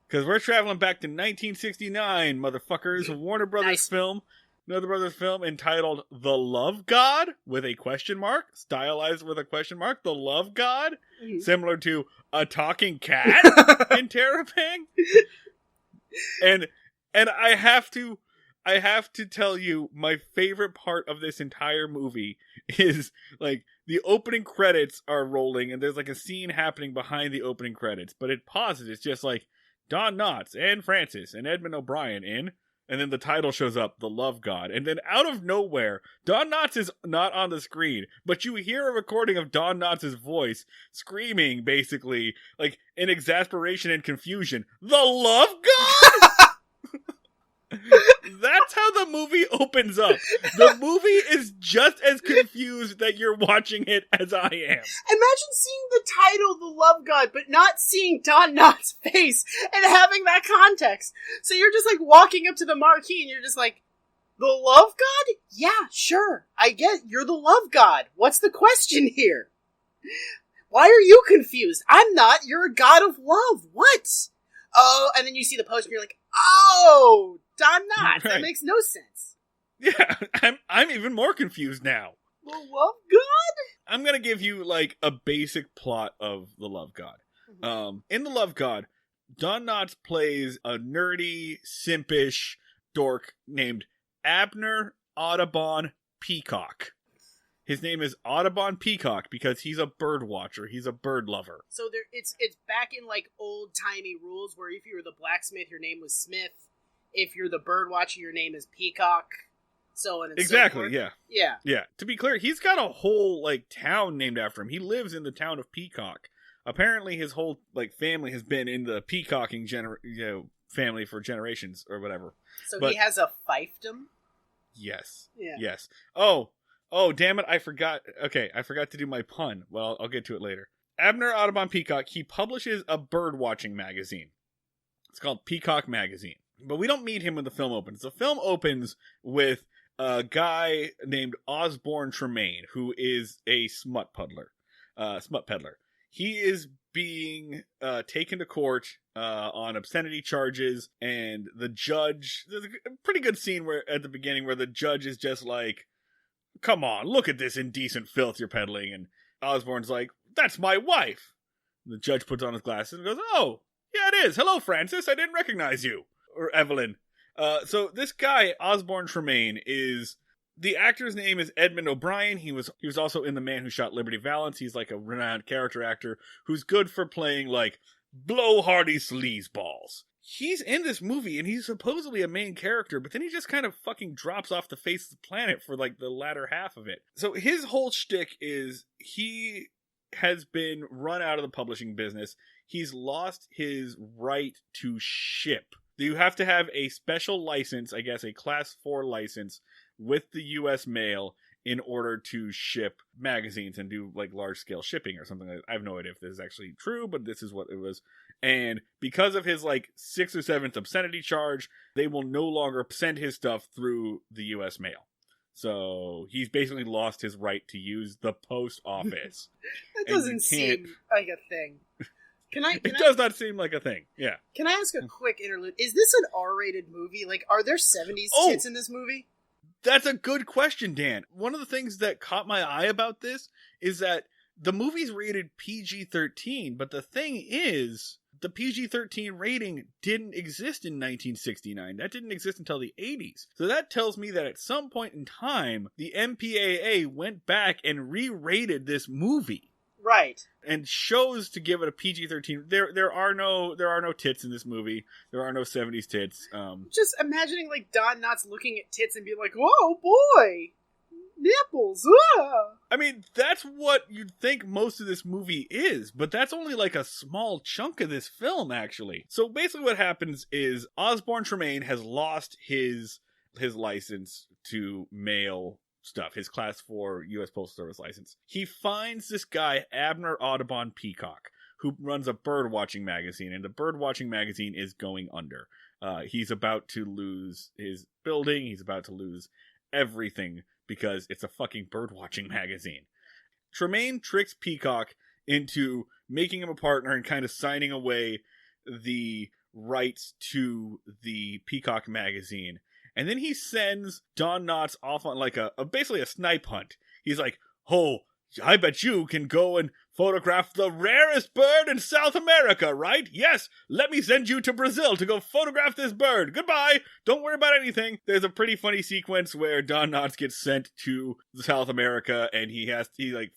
Because we're traveling back to 1969, motherfuckers. A Warner Brothers film. Another Brothers film entitled The Love God, with a question mark, stylized with a question mark. The Love God, similar to a talking cat in Terabang. And I have to I have to tell you, my favorite part of this entire movie is, like, the opening credits are rolling, and there's, like, a scene happening behind the opening credits, but it pauses. It's just like, Don Knotts and Francis and Edmund O'Brien in, and then the title shows up, The Love God. And then out of nowhere, Don Knotts is not on the screen, but you hear a recording of Don Knotts' voice screaming, basically, like, in exasperation and confusion, The Love God?! That's how the movie opens up. The movie is just as confused that you're watching it as I am. Imagine seeing the title, The Love God, but not seeing Don Knotts' face and having that context. So you're just like walking up to the marquee and you're just like, The Love God? Yeah, sure. I get you're the Love God. What's the question here? Why are you confused? I'm not. You're a god of love. What? Oh, and then you see the poster and you're like, oh, Don Knotts. Right. That makes no sense. Yeah, I'm even more confused now. The Love God? I'm gonna give you, like, a basic plot of The Love God. Mm-hmm. In The Love God, Don Knotts plays a nerdy, simpish dork named Abner Audubon Peacock. His name is Audubon Peacock because he's a bird watcher. He's a bird lover. So it's back in, like, old-timey rules where if you were the blacksmith, your name was Smith. If you're the bird watcher, your name is Peacock. So and exactly, so yeah. To be clear, he's got a whole, like, town named after him. He lives in the town of Peacock. Apparently, his whole, like, family has been in the peacocking family for generations or whatever. So he has a fiefdom. Yes. Yeah. Yes. Oh, damn it! I forgot. Okay, I forgot to do my pun. Well, I'll get to it later. Abner Audubon Peacock. He publishes a bird watching magazine. It's called Peacock Magazine. But we don't meet him when the film opens. The film opens with a guy named Osborne Tremaine, who is a smut peddler. He is being taken to court on obscenity charges, and the judge... There's a pretty good scene at the beginning where the judge is just like, come on, look at this indecent filth you're peddling, and Osborne's like, that's my wife. And the judge puts on his glasses and goes, oh, yeah, it is. Hello, Francis. I didn't recognize you. Or Evelyn. So this guy, Osborne Tremaine, is... The actor's name is Edmund O'Brien. He was also in The Man Who Shot Liberty Valance. He's like a renowned character actor who's good for playing, like, blowhardy sleazeballs. He's in this movie, and he's supposedly a main character, but then he just kind of fucking drops off the face of the planet for, like, the latter half of it. So his whole shtick is he has been run out of the publishing business. He's lost his right to ship. You have to have a special license, I guess a Class 4 license, with the U.S. mail in order to ship magazines and do, like, large-scale shipping or something. I have no idea if this is actually true, but this is what it was. And because of his, like, 6th or 7th obscenity charge, they will no longer send his stuff through the U.S. mail. So he's basically lost his right to use the post office. That doesn't seem like a thing. It does not seem like a thing, yeah. Can I ask a quick interlude? Is this an R-rated movie? Like, are there 70s tits in this movie? That's a good question, Dan. One of the things that caught my eye about this is that the movie's rated PG-13, but the thing is, the PG-13 rating didn't exist in 1969. That didn't exist until the 80s. So that tells me that at some point in time, the MPAA went back and re-rated this movie. Right. And chose to give it a PG-13. There are no tits in this movie. There are no 70s tits. Just imagining, like, Don Knotts looking at tits and being like, "Whoa, boy, nipples!" Ah! I mean, that's what you'd think most of this movie is, but that's only like a small chunk of this film, actually. So basically, what happens is Osborne Tremaine has lost his license to mail stuff, his Class 4 U.S. Postal Service license. He finds this guy, Abner Audubon Peacock, who runs a bird-watching magazine, and the bird-watching magazine is going under. He's about to lose his building, he's about to lose everything, because it's a fucking bird-watching magazine. Tremaine tricks Peacock into making him a partner and kind of signing away the rights to the Peacock magazine. And then he sends Don Knotts off on like basically a snipe hunt. He's like, oh, I bet you can go and photograph the rarest bird in South America, right? Yes, let me send you to Brazil to go photograph this bird. Goodbye. Don't worry about anything. There's a pretty funny sequence where Don Knotts gets sent to South America, and he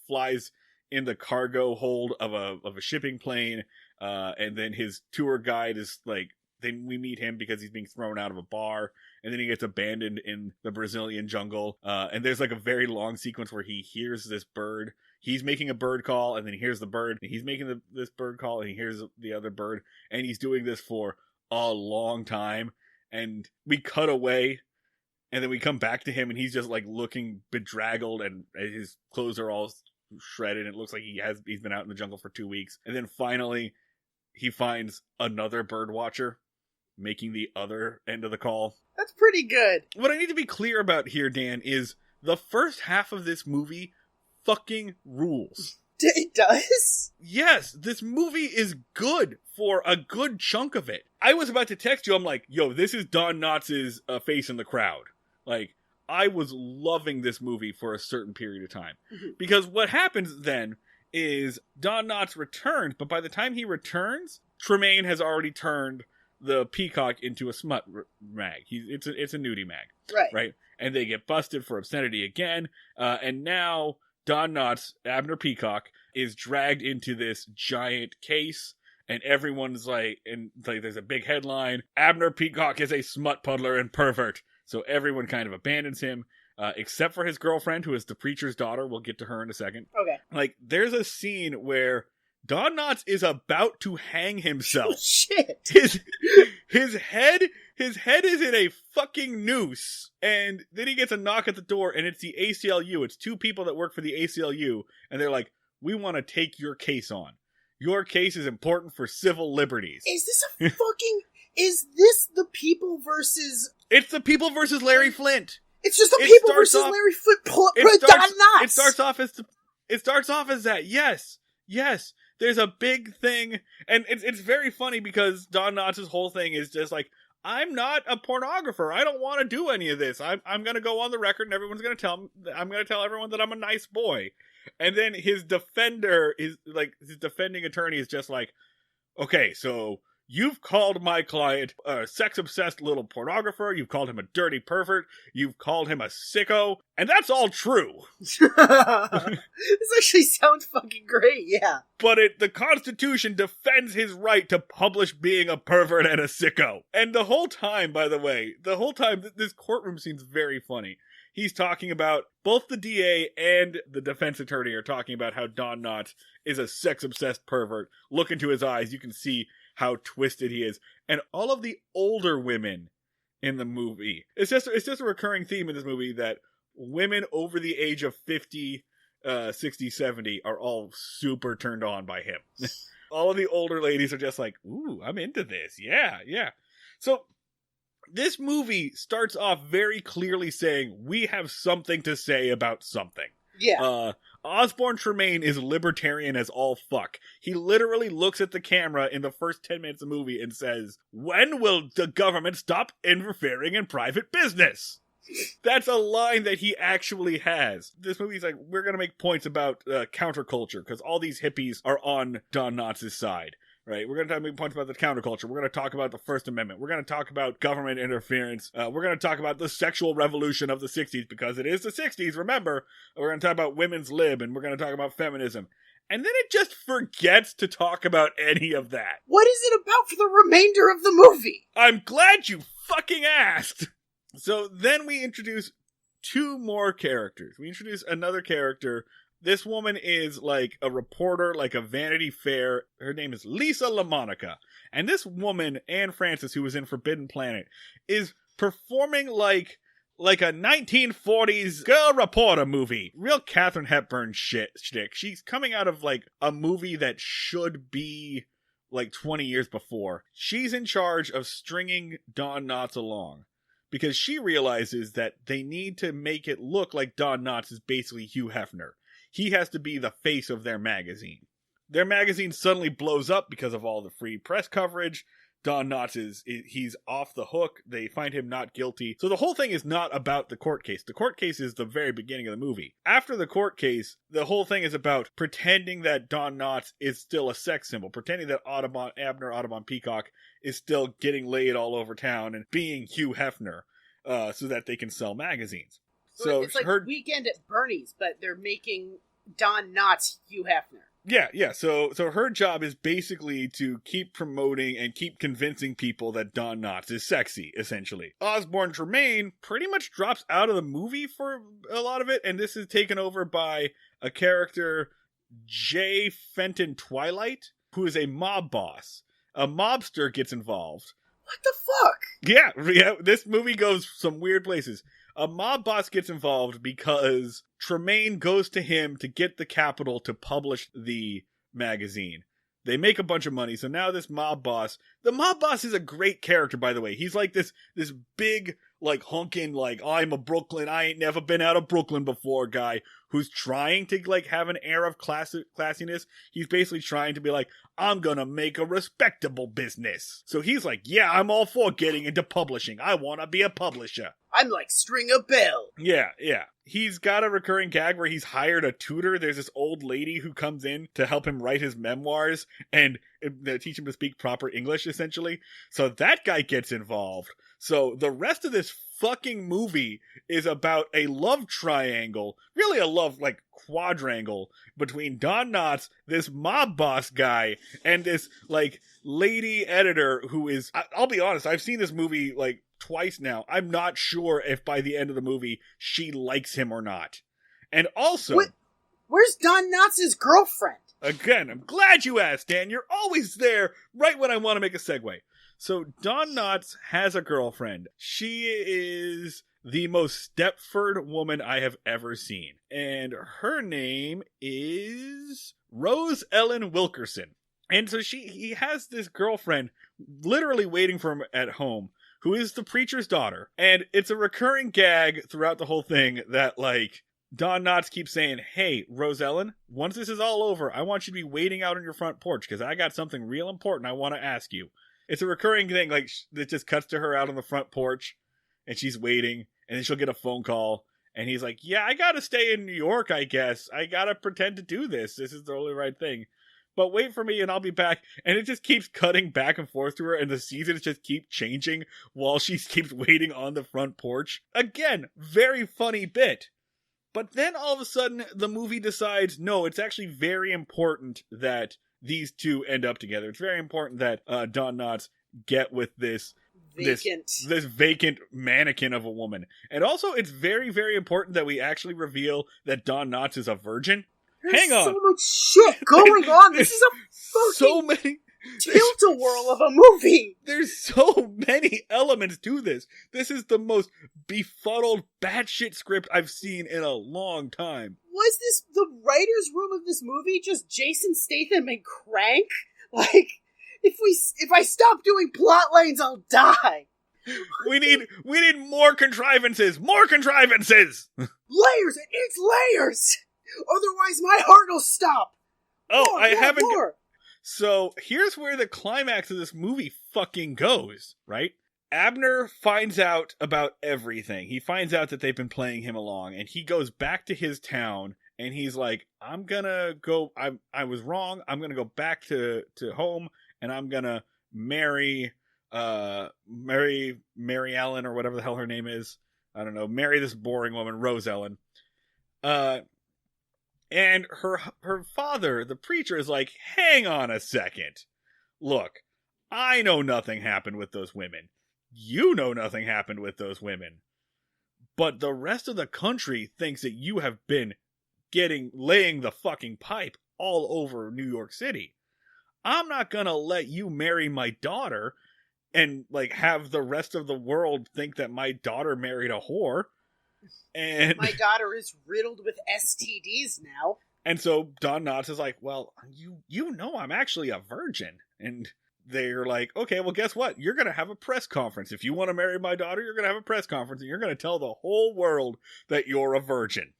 flies in the cargo hold of a shipping plane, and then his tour guide is like, then we meet him because he's being thrown out of a bar, and then he gets abandoned in the Brazilian jungle. And there's like a very long sequence where he hears this bird. He's making a bird call, and then he hears the bird, and he's making this bird call, and he hears the other bird, and he's doing this for a long time. And we cut away, and then we come back to him, and he's just like looking bedraggled, and his clothes are all shredded. And it looks like he's been out in the jungle for 2 weeks. And then finally, he finds another bird watcher making the other end of the call. That's pretty good. What I need to be clear about here, Dan, is the first half of this movie fucking rules. It does? Yes, this movie is good for a good chunk of it. I was about to text you, I'm like, yo, this is Don Knotts' face in the crowd. Like, I was loving this movie for a certain period of time. Mm-hmm. Because what happens then is Don Knotts returns, but by the time he returns, Tremaine has already turned the Peacock into a smut mag. It's a nudie mag. Right? And they get busted for obscenity again. And now Don Knotts, Abner Peacock, is dragged into this giant case. And everyone's like, there's a big headline, Abner Peacock is a smut puddler and pervert. So everyone kind of abandons him, except for his girlfriend, who is the preacher's daughter. We'll get to her in a second. Okay. Like, there's a scene where Don Knotts is about to hang himself. Oh, shit. His head is in a fucking noose. And then he gets a knock at the door, and it's the ACLU. It's two people that work for the ACLU, and they're like, we want to take your case on. Your case is important for civil liberties. Is this the people versus... It's the people versus Larry Flint. It's just the people versus Larry Flint. Don Knotts. It starts off as that. Yes. There's a big thing, and it's very funny because Don Knotts' whole thing is just like, I'm not a pornographer. I don't want to do any of this. I'm going to go on the record, and everyone's going to I'm going to tell everyone that I'm a nice boy. And then his defending attorney is just like, okay, so you've called my client a sex-obsessed little pornographer. You've called him a dirty pervert. You've called him a sicko. And that's all true. This actually sounds fucking great, yeah. But the Constitution defends his right to publish being a pervert and a sicko. And the whole time, by the way, this courtroom scene's very funny. He's talking about, both the DA and the defense attorney are talking about how Don Knotts is a sex-obsessed pervert. Look into his eyes, you can see how twisted he is. And all of the older women in the movie, it's just a recurring theme in this movie that women over the age of 50, 60, 70 are all super turned on by him. All of the older ladies are just like, ooh, I'm into this. Yeah. So this movie starts off very clearly saying, we have something to say about something. Yeah. Osborne Tremaine is libertarian as all fuck. He literally looks at the camera in the first 10 minutes of the movie and says, when will the government stop interfering in private business? That's a line that he actually has. This movie's like, we're going to make points about counterculture, because all these hippies are on Don Knotts' side. Right, we're going to make points about the counterculture. We're going to talk about the First Amendment. We're going to talk about government interference. We're going to talk about the sexual revolution of the 60s, because it is the 60s, remember. We're going to talk about women's lib, and we're going to talk about feminism. And then it just forgets to talk about any of that. What is it about for the remainder of the movie? I'm glad you fucking asked. So then we introduce two more characters. We introduce another character. This woman is like a reporter, like a Vanity Fair. Her name is Lisa LaMonica. And this woman, Anne Francis, who was in Forbidden Planet, is performing like a 1940s girl reporter movie. Real Katharine Hepburn shtick. She's coming out of like a movie that should be like 20 years before. She's in charge of stringing Don Knotts along, because she realizes that they need to make it look like Don Knotts is basically Hugh Hefner. He has to be the face of their magazine. Their magazine suddenly blows up because of all the free press coverage. Don Knotts he's off the hook. They find him not guilty. So the whole thing is not about the court case. The court case is the very beginning of the movie. After the court case, the whole thing is about pretending that Don Knotts is still a sex symbol, pretending that Abner Audubon Peacock is still getting laid all over town and being Hugh Hefner, so that they can sell magazines. So it's like Weekend at Bernie's, but they're making Don Knotts Hugh Hefner. Yeah. So her job is basically to keep promoting and keep convincing people that Don Knotts is sexy, essentially. Osborne Tremaine pretty much drops out of the movie for a lot of it, and this is taken over by a character, J. Fenton Twilight, who is a mob boss. A mobster gets involved. What the fuck? Yeah, this movie goes some weird places. A mob boss gets involved because Tremaine goes to him to get the capital to publish the magazine. They make a bunch of money, so now the mob boss is a great character, by the way. He's like this big, like, honking, like, I'm a Brooklyn, I ain't never been out of Brooklyn before guy who's trying to, like, have an air of classiness. He's basically trying to be like, I'm gonna make a respectable business. So he's like, yeah, I'm all for getting into publishing. I wanna be a publisher. I'm like Stringer Bell. Yeah. He's got a recurring gag where he's hired a tutor. There's this old lady who comes in to help him write his memoirs and teach him to speak proper English, essentially. So that guy gets involved. So the rest of this fucking movie is about a love triangle, really a love, like, quadrangle between Don Knotts, this mob boss guy, and this, like, lady editor who is, I'll be honest, I've seen this movie, like, twice now. I'm not sure if by the end of the movie she likes him or not. And also, where's Don Knotts' girlfriend? Again, I'm glad you asked, Dan. You're always there right when I want to make a segue. So Don Knotts has a girlfriend. She is the most Stepford woman I have ever seen. And her name is Rose Ellen Wilkerson. And so he has this girlfriend literally waiting for him at home, who is the preacher's daughter. And it's a recurring gag throughout the whole thing that, like, Don Knotts keeps saying, hey, Rose Ellen, once this is all over, I want you to be waiting out on your front porch because I got something real important I want to ask you. It's a recurring thing, like, that just cuts to her out on the front porch, and she's waiting, and then she'll get a phone call, and he's like, yeah, I gotta stay in New York, I guess. I gotta pretend to do this. This is the only right thing. But wait for me and I'll be back. And it just keeps cutting back and forth to her, and the seasons just keep changing while she keeps waiting on the front porch. Again, very funny bit. But then all of a sudden, the movie decides, no, it's actually very important that these two end up together. It's very important that Don Knotts get with this vacant mannequin of a woman. And also, it's very, very important that we actually reveal that Don Knotts is a virgin. Hang on. There's so much shit going on. This is a fucking so many tilt-a-whirl of a movie. There's so many elements to this. This is the most befuddled, batshit script I've seen in a long time. Was this the writer's room of this movie just Jason Statham and Crank? Like, if I stop doing plot lines, I'll die. We need more contrivances. More contrivances. Layers. It needs layers. Otherwise, my heart will stop. Oh, I haven't. So here's where the climax of this movie fucking goes, right? Abner finds out about everything. He finds out that they've been playing him along, and he goes back to his town, and he's like, I'm gonna go, I was wrong, I'm gonna go back to home, and I'm gonna marry Mary Ellen, or whatever the hell her name is. I don't know, marry this boring woman, Rose Ellen. And her father, the preacher, is like, hang on a second. Look, I know nothing happened with those women. You know nothing happened with those women. But the rest of the country thinks that you have been laying the fucking pipe all over New York City. I'm not gonna let you marry my daughter and, like, have the rest of the world think that my daughter married a whore. And my daughter is riddled with STDs now. And so Don Knotts is like, well, you know I'm actually a virgin. And they're like, okay, well, guess what? You're going to have a press conference. If you want to marry my daughter, you're going to have a press conference, and you're going to tell the whole world that you're a virgin.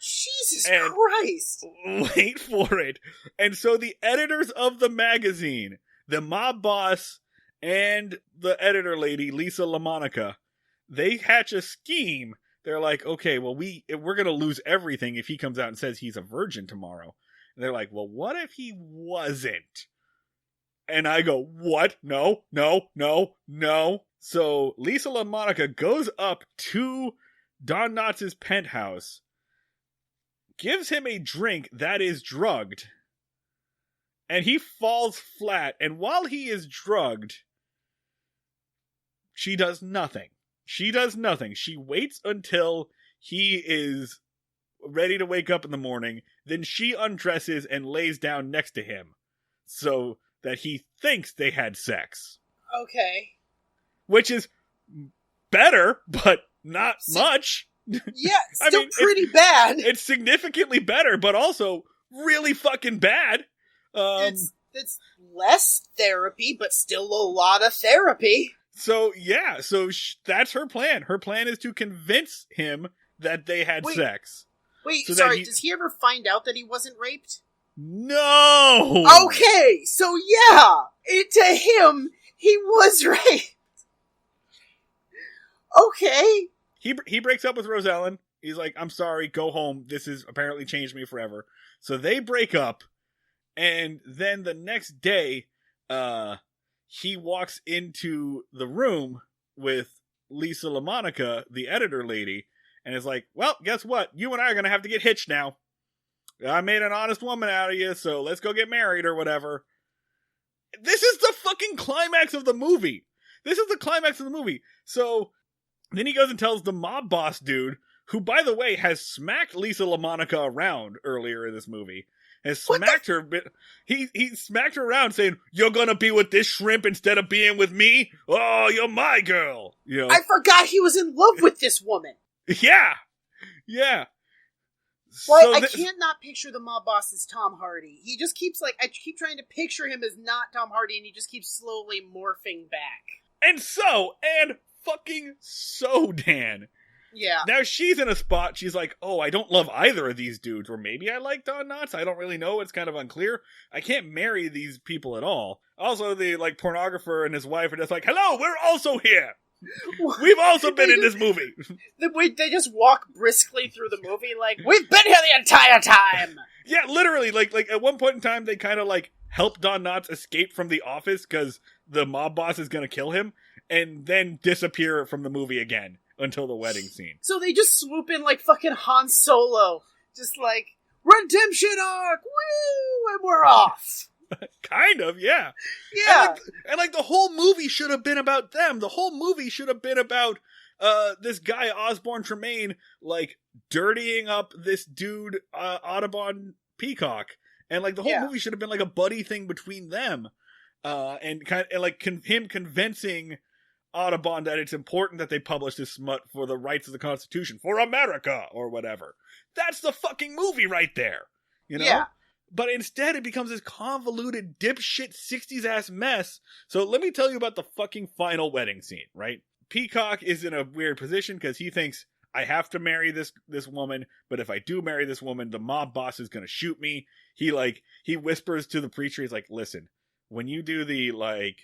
Jesus Christ. Wait for it. And so the editors of the magazine, the mob boss and the editor lady, Lisa LaMonica, they hatch a scheme. They're like, okay, well, we're going to lose everything if he comes out and says he's a virgin tomorrow. And they're like, well, what if he wasn't? And I go, what? No, no, no, no. So Lisa LaMonica goes up to Don Knotts' penthouse, gives him a drink that is drugged, and he falls flat. And while he is drugged, she does nothing. She does nothing. She waits until he is ready to wake up in the morning. Then she undresses and lays down next to him so that he thinks they had sex. Okay. Which is better, but not much. Yeah, still pretty bad. It's significantly better, but also really fucking bad. It's less therapy, but still a lot of therapy. So, yeah, that's her plan. Her plan is to convince him that they had sex. Wait, so sorry, does he ever find out that he wasn't raped? No! Okay, so yeah, to him, he was raped. Okay. He breaks up with Rose Ellen. He's like, I'm sorry, go home. This has apparently changed me forever. So they break up, and then the next day, he walks into the room with Lisa LaMonica, the editor lady, and is like, well, guess what? You and I are going to have to get hitched now. I made an honest woman out of you, so let's go get married or whatever. This is the fucking climax of the movie. So then he goes and tells the mob boss dude, who, by the way, has smacked Lisa LaMonica around earlier in this movie. Has smacked her. He smacked her around, saying, "You're gonna be with this shrimp instead of being with me. Oh, you're my girl." You know. I forgot he was in love with this woman. Yeah. Well, so I can't not picture the mob boss as Tom Hardy. He just keeps I keep trying to picture him as not Tom Hardy, and he just keeps slowly morphing back. And fucking so, Dan. Yeah. Now she's in a spot, she's like, oh, I don't love either of these dudes, or maybe I like Don Knotts, I don't really know, it's kind of unclear. I can't marry these people at all. Also, the, pornographer and his wife are just like, hello, we're also here! We've also been in this movie! They just walk briskly through the movie like, we've been here the entire time! Yeah, literally, at one point in time, they kind of, help Don Knotts escape from the office, because the mob boss is gonna kill him, and then disappear from the movie again. Until the wedding scene. So they just swoop in like fucking Han Solo. Just redemption arc! Woo! And we're off! Kind of, yeah. Yeah. And the whole movie should have been about them. The whole movie should have been about this guy, Osborne Tremaine, dirtying up this dude, Audubon Peacock. And the whole movie should have been a buddy thing between them. And him convincing Audubon that it's important that they publish this smut for the rights of the Constitution, for America, or whatever. That's the fucking movie right there. You know? Yeah. But instead it becomes this convoluted dipshit 60s ass mess. So let me tell you about the fucking final wedding scene, right? Peacock is in a weird position because he thinks, I have to marry this woman, but if I do marry this woman, the mob boss is gonna shoot me. He whispers to the preacher, he's like, listen, when you do the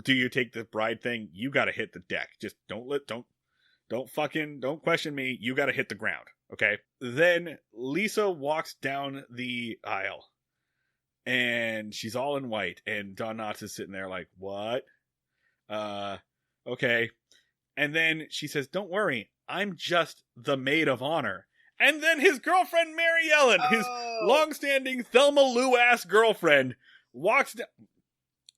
do you take the bride thing? You gotta hit the deck. Just don't question me. You gotta hit the ground. Okay? Then Lisa walks down the aisle. And she's all in white. And Don Knotts is sitting there like, what? Okay. And then she says, don't worry. I'm just the maid of honor. And then his girlfriend, Mary Ellen, his long-standing Thelma Lou-ass girlfriend, walks down.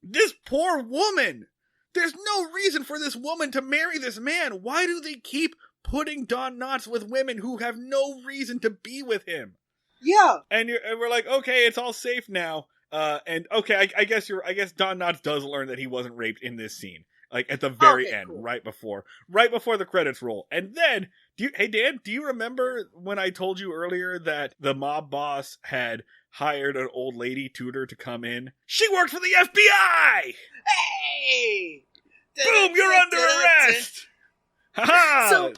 This poor woman! There's no reason for this woman to marry this man. Why do they keep putting Don Knotts with women who have no reason to be with him? Yeah. And we're like, okay, it's all safe now. And okay, I guess Don Knotts does learn that he wasn't raped in this scene. At the very end, cool. right before the credits roll. And then, hey Dan, do you remember when I told you earlier that the mob boss had hired an old lady tutor to come in? She worked for the FBI! Hey! Boom, you're under arrest! Ha-ha! So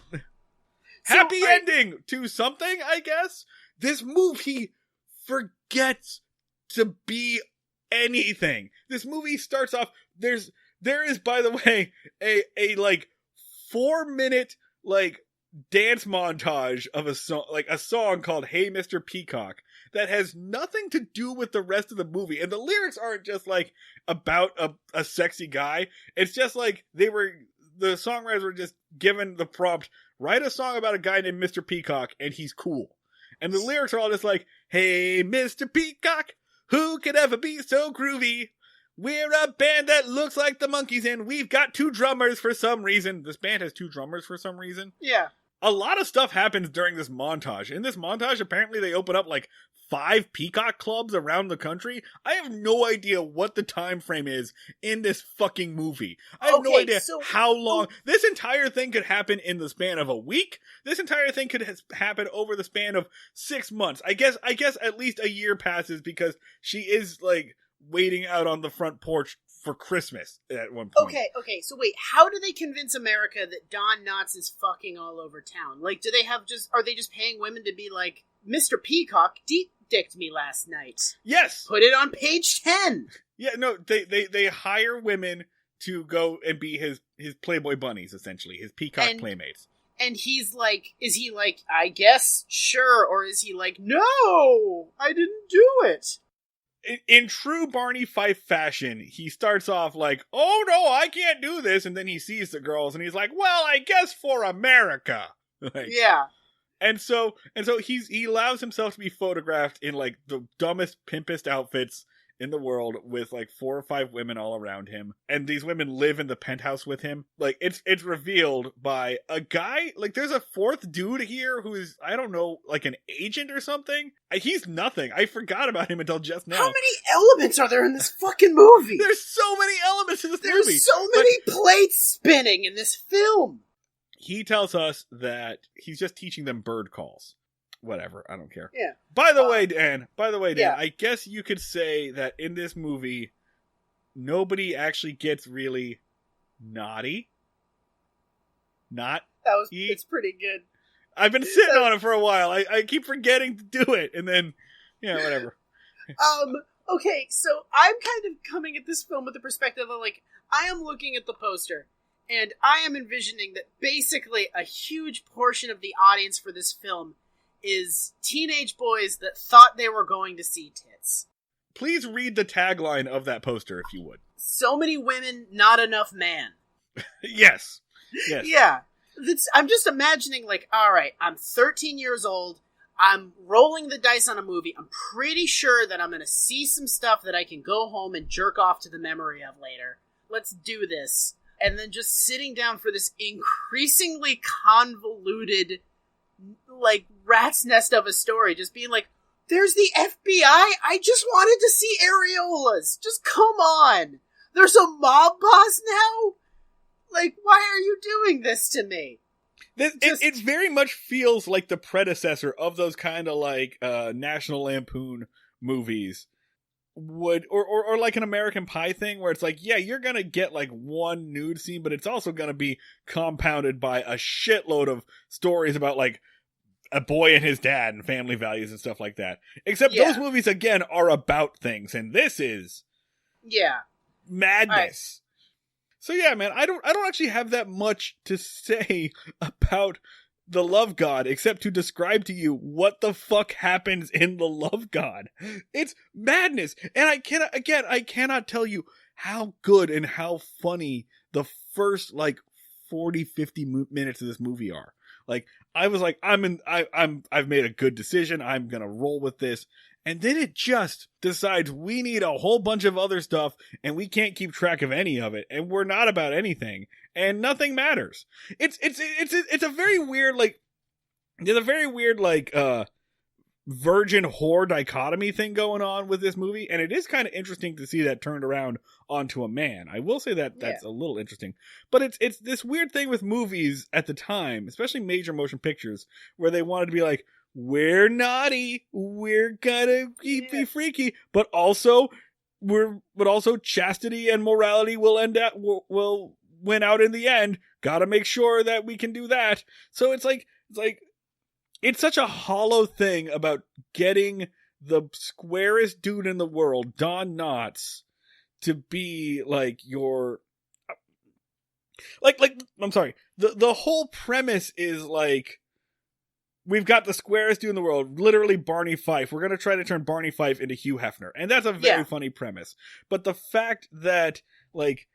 Happy ending to something, I guess? This movie forgets to be anything. This movie starts off, there's There is, by the way, a like 4-minute like dance montage of a song called "Hey Mr. Peacock" that has nothing to do with the rest of the movie, and the lyrics aren't just like about a sexy guy. It's just like the songwriters were just given the prompt, write a song about a guy named Mr. Peacock and he's cool, and the lyrics are all just like, "Hey Mr. Peacock, who could ever be so groovy? We're a band that looks like the Monkees, and we've got 2 drummers for some reason." This band has 2 drummers for some reason. Yeah. A lot of stuff happens during this montage. In this montage, apparently they open up like 5 peacock clubs around the country. I have no idea what the time frame is in this fucking movie. I have no idea how long. This entire thing could happen in the span of a week. This entire thing could happen over the span of 6 months. I guess at least a year passes because she is like waiting out on the front porch for Christmas at one point. Okay, so wait, how do they convince America that Don Knotts is fucking all over town? Like, are they just paying women to be like, Mr. Peacock deep-dicked me last night? Yes! Put it on page 10! Yeah, no, they hire women to go and be his Playboy bunnies, essentially, his peacock playmates. And he's like, is he like, I guess, sure, or is he like, no, I didn't do it? In true Barney Fife fashion, he starts off like, "Oh no, I can't do this," and then he sees the girls and he's like, "Well, I guess for America." Like, yeah. And so he allows himself to be photographed in like the dumbest, pimpest outfits in the world with like 4 or 5 women all around him, and these women live in the penthouse with him. Like it's revealed by a guy, like there's a 4th dude here who is, I don't know, like an agent or something. He's nothing. I forgot about him until just now. How many elements are there in this fucking movie? There's so many elements in this movie. There's so many plates spinning in this film. He tells us that he's just teaching them bird calls. Whatever, I don't care. Yeah. By the way, Dan, yeah. I guess you could say that in this movie, nobody actually gets really naughty. It's pretty good. I've been sitting on it for a while. I keep forgetting to do it, and then, whatever. Okay, so I'm kind of coming at this film with the perspective of, like, I am looking at the poster, and I am envisioning that basically a huge portion of the audience for this film is teenage boys that thought they were going to see tits. Please read the tagline of that poster, if you would. So many women, not enough man. Yes. Yeah. I'm just imagining, like, alright, I'm 13 years old, I'm rolling the dice on a movie, I'm pretty sure that I'm gonna see some stuff that I can go home and jerk off to the memory of later. Let's do this. And then just sitting down for this increasingly convoluted, like, rat's nest of a story, just being like, there's the FBI? I just wanted to see areolas! Just come on! There's a mob boss now? Like, why are you doing this to me? It very much feels like the predecessor of those kind of like National Lampoon movies would, or like an American Pie thing where it's like, yeah, you're gonna get like one nude scene, but it's also gonna be compounded by a shitload of stories about like a boy and his dad and family values and stuff like that. Except those movies again are about things, and this is madness. So yeah, man, I don't actually have that much to say about the Love God, except to describe to you what the fuck happens in the Love God. It's madness. And I cannot tell you how good and how funny the first like 40, 50 minutes of this movie are. Like, I was like, I've made a good decision. I'm going to roll with this. And then it just decides we need a whole bunch of other stuff and we can't keep track of any of it. And we're not about anything and nothing matters. It's a very weird, like, there's a very weird, like, virgin whore dichotomy thing going on with this movie. And it is kind of interesting to see that turned around onto a man. I will say that that's a little interesting, but it's this weird thing with movies at the time, especially major motion pictures, where they wanted to be like, we're naughty, we're gonna be freaky, but also chastity and morality will win out in the end. Gotta make sure that we can do that. So it's such a hollow thing about getting the squarest dude in the world, Don Knotts, to be like your I'm sorry. The whole premise is like, we've got the squarest dude in the world, literally Barney Fife. We're going to try to turn Barney Fife into Hugh Hefner. And that's a very funny premise. But the fact that, like,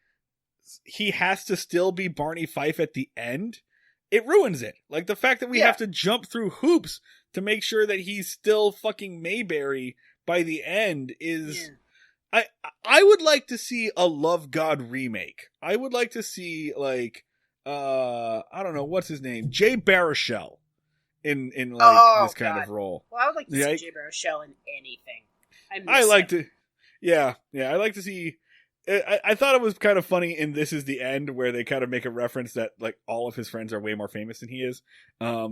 he has to still be Barney Fife at the end, it ruins it. Like, the fact that we have to jump through hoops to make sure that he's still fucking Mayberry by the end is... I would like to see a Love God remake. I would like to see, like, I don't know, what's his name? Jay Baruchel in this kind of role. Well, I would like to see Jay Baruchel in anything. I like him. I like to see... I thought it was kind of funny in This Is the End, where they kind of make a reference that, like, all of his friends are way more famous than he is. I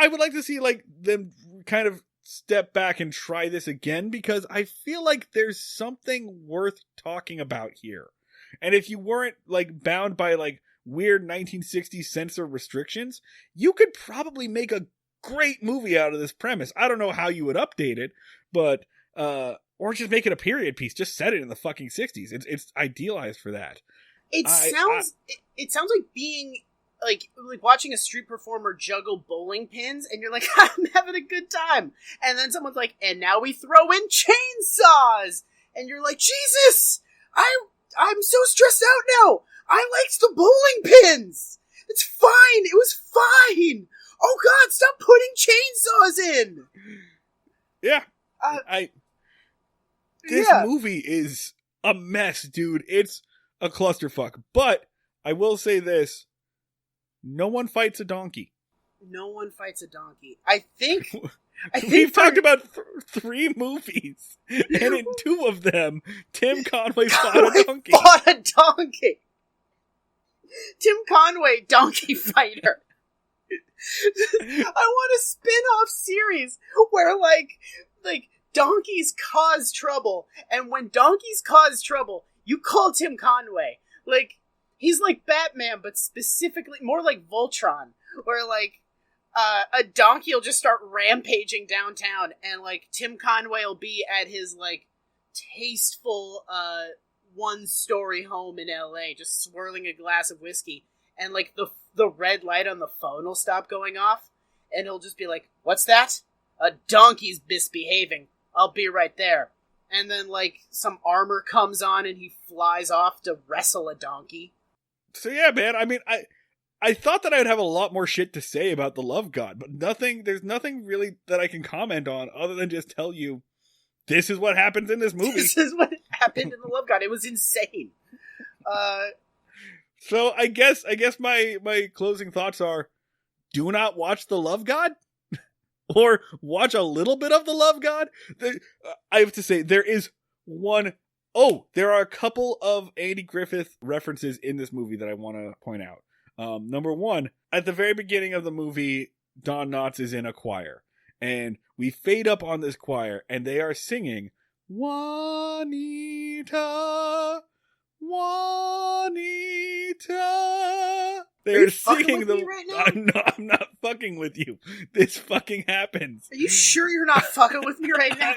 would like to see, like, them kind of step back and try this again, because I feel like there's something worth talking about here. And if you weren't, like, bound by, like, weird 1960s censor restrictions, you could probably make a great movie out of this premise. I don't know how you would update it, but or just make it a period piece. Just set it in the fucking 60s. It's idealized for that. It sounds like being like watching a street performer juggle bowling pins, and you're like, I'm having a good time. And then someone's like, and now we throw in chainsaws. And you're like, Jesus, I'm so stressed out now. I liked the bowling pins. It's fine. It was fine. Oh God, stop putting chainsaws in. Yeah. This movie is a mess, dude. It's a clusterfuck. But I will say this. No one fights a donkey. No one fights a donkey. I think we've talked about 3 movies, and in 2 of them, Tim Conway fought a donkey. Tim Conway, donkey fighter. I want a spin-off series where, like donkeys cause trouble, and when donkeys cause trouble, you call Tim Conway. Like, he's like Batman, but specifically more like Voltron, where, like, a donkey will just start rampaging downtown, and, like, Tim Conway will be at his, like, tasteful, 1-story home in LA, just swirling a glass of whiskey, and, like, the red light on the phone will stop going off, and it'll just be like, what's that? A donkey's misbehaving. I'll be right there. And then, like, some armor comes on and he flies off to wrestle a donkey. So yeah, man, I mean, I thought that I'd have a lot more shit to say about the Love God, but there's nothing really that I can comment on other than just tell you, this is what happens in this movie. This is what happened in the Love God. It was insane. So I guess my closing thoughts are, do not watch the Love God? Or watch a little bit of the Love God? I have to say, there are a couple of Andy Griffith references in this movie that I want to point out. Number 1, at the very beginning of the movie, Don Knotts is in a choir. And we fade up on this choir, and they are singing, Juanita, Juanita. They're singing the. Right now? I'm not fucking with you. This fucking happens. Are you sure you're not fucking with me right now?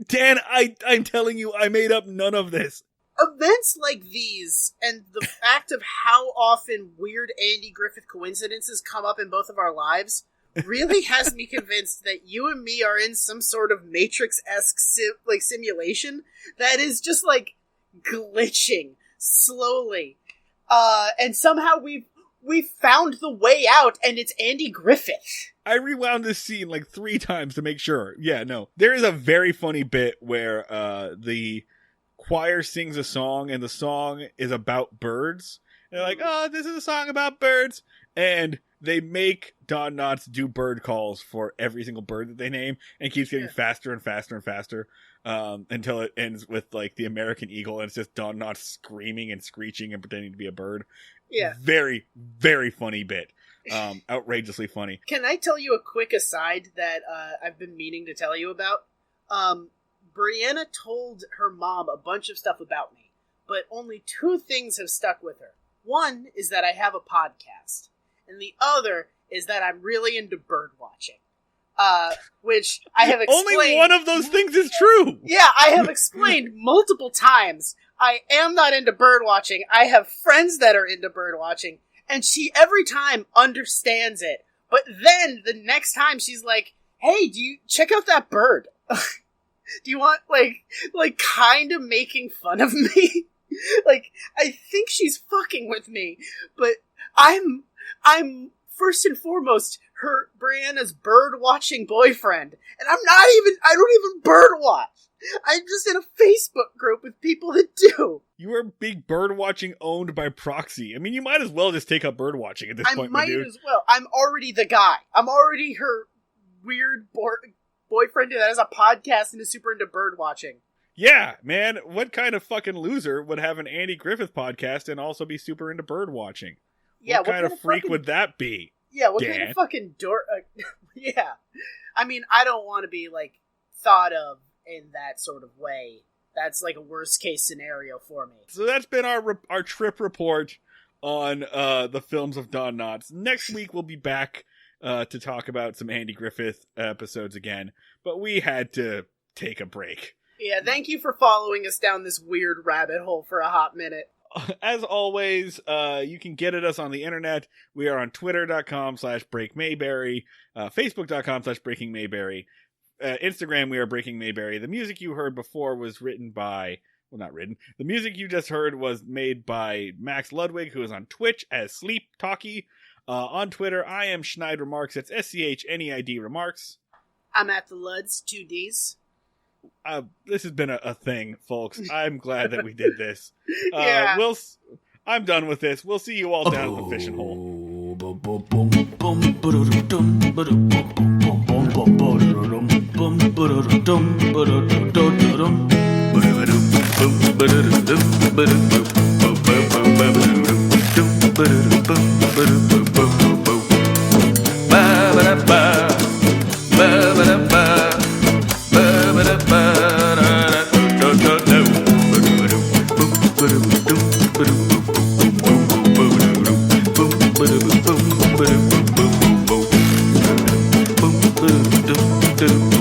Dan, I'm telling you, I made up none of this. Events like these, and the fact of how often weird Andy Griffith coincidences come up in both of our lives, really has me convinced that you and me are in some sort of Matrix-esque simulation that is just, like, glitching slowly. And somehow we've found the way out, and it's Andy Griffith. I rewound this scene like 3 times to make sure. Yeah, no. There is a very funny bit where the choir sings a song, and the song is about birds. And they're like, oh, this is a song about birds. And they make Don Knotts do bird calls for every single bird that they name, and it keeps getting faster and faster and faster until it ends with, like, the American eagle, and it's just Don Knotts screaming and screeching and pretending to be a bird. Yeah. Very, very funny bit. Outrageously funny. Can I tell you a quick aside that I've been meaning to tell you about? Brianna told her mom a bunch of stuff about me, but only 2 things have stuck with her. One is that I have a podcast, and the other is that I'm really into bird watching. Which I have explained. Only one of those things is true! Yeah, I have explained multiple times I am not into bird watching. I have friends that are into bird watching, and she every time understands it. But then the next time she's like, "Hey, do you check out that bird? Do you want like kind of making fun of me?" Like, I think she's fucking with me, but I'm first and foremost her Brianna's bird watching boyfriend, and I don't even bird watch. I'm just in a Facebook group with people that do. You are big bird watching owned by proxy. I mean, you might as well just take up bird watching at this point, my dude. I might as well. I'm already the guy. I'm already her weird boyfriend that has a podcast and is super into bird watching. Yeah, man. What kind of fucking loser would have an Andy Griffith podcast and also be super into bird watching? Yeah, what kind of freak would that be? Yeah, what kind of fucking dork? Yeah. I mean, I don't want to be, like, thought of in that sort of way. That's, like, a worst-case scenario for me. So that's been our trip report on the films of Don Knotts. Next week, we'll be back to talk about some Andy Griffith episodes again. But we had to take a break. Yeah, thank you for following us down this weird rabbit hole for a hot minute. As always, you can get at us on the internet. We are on twitter.com/breakmayberry, facebook.com/breakingmayberry, Instagram, we are Breaking Mayberry. The music you heard before was written by, well, not written. The music you just heard was made by Max Ludwig, who is on Twitch as Sleep Talkie. On Twitter, I am Schneid Remarks. That's SCHNEID Remarks. I'm at the Luds, 2 Ds. This has been a thing, folks. I'm glad that we did this. Yeah. I'm done with this. We'll see you all down at the fishing hole. Boom.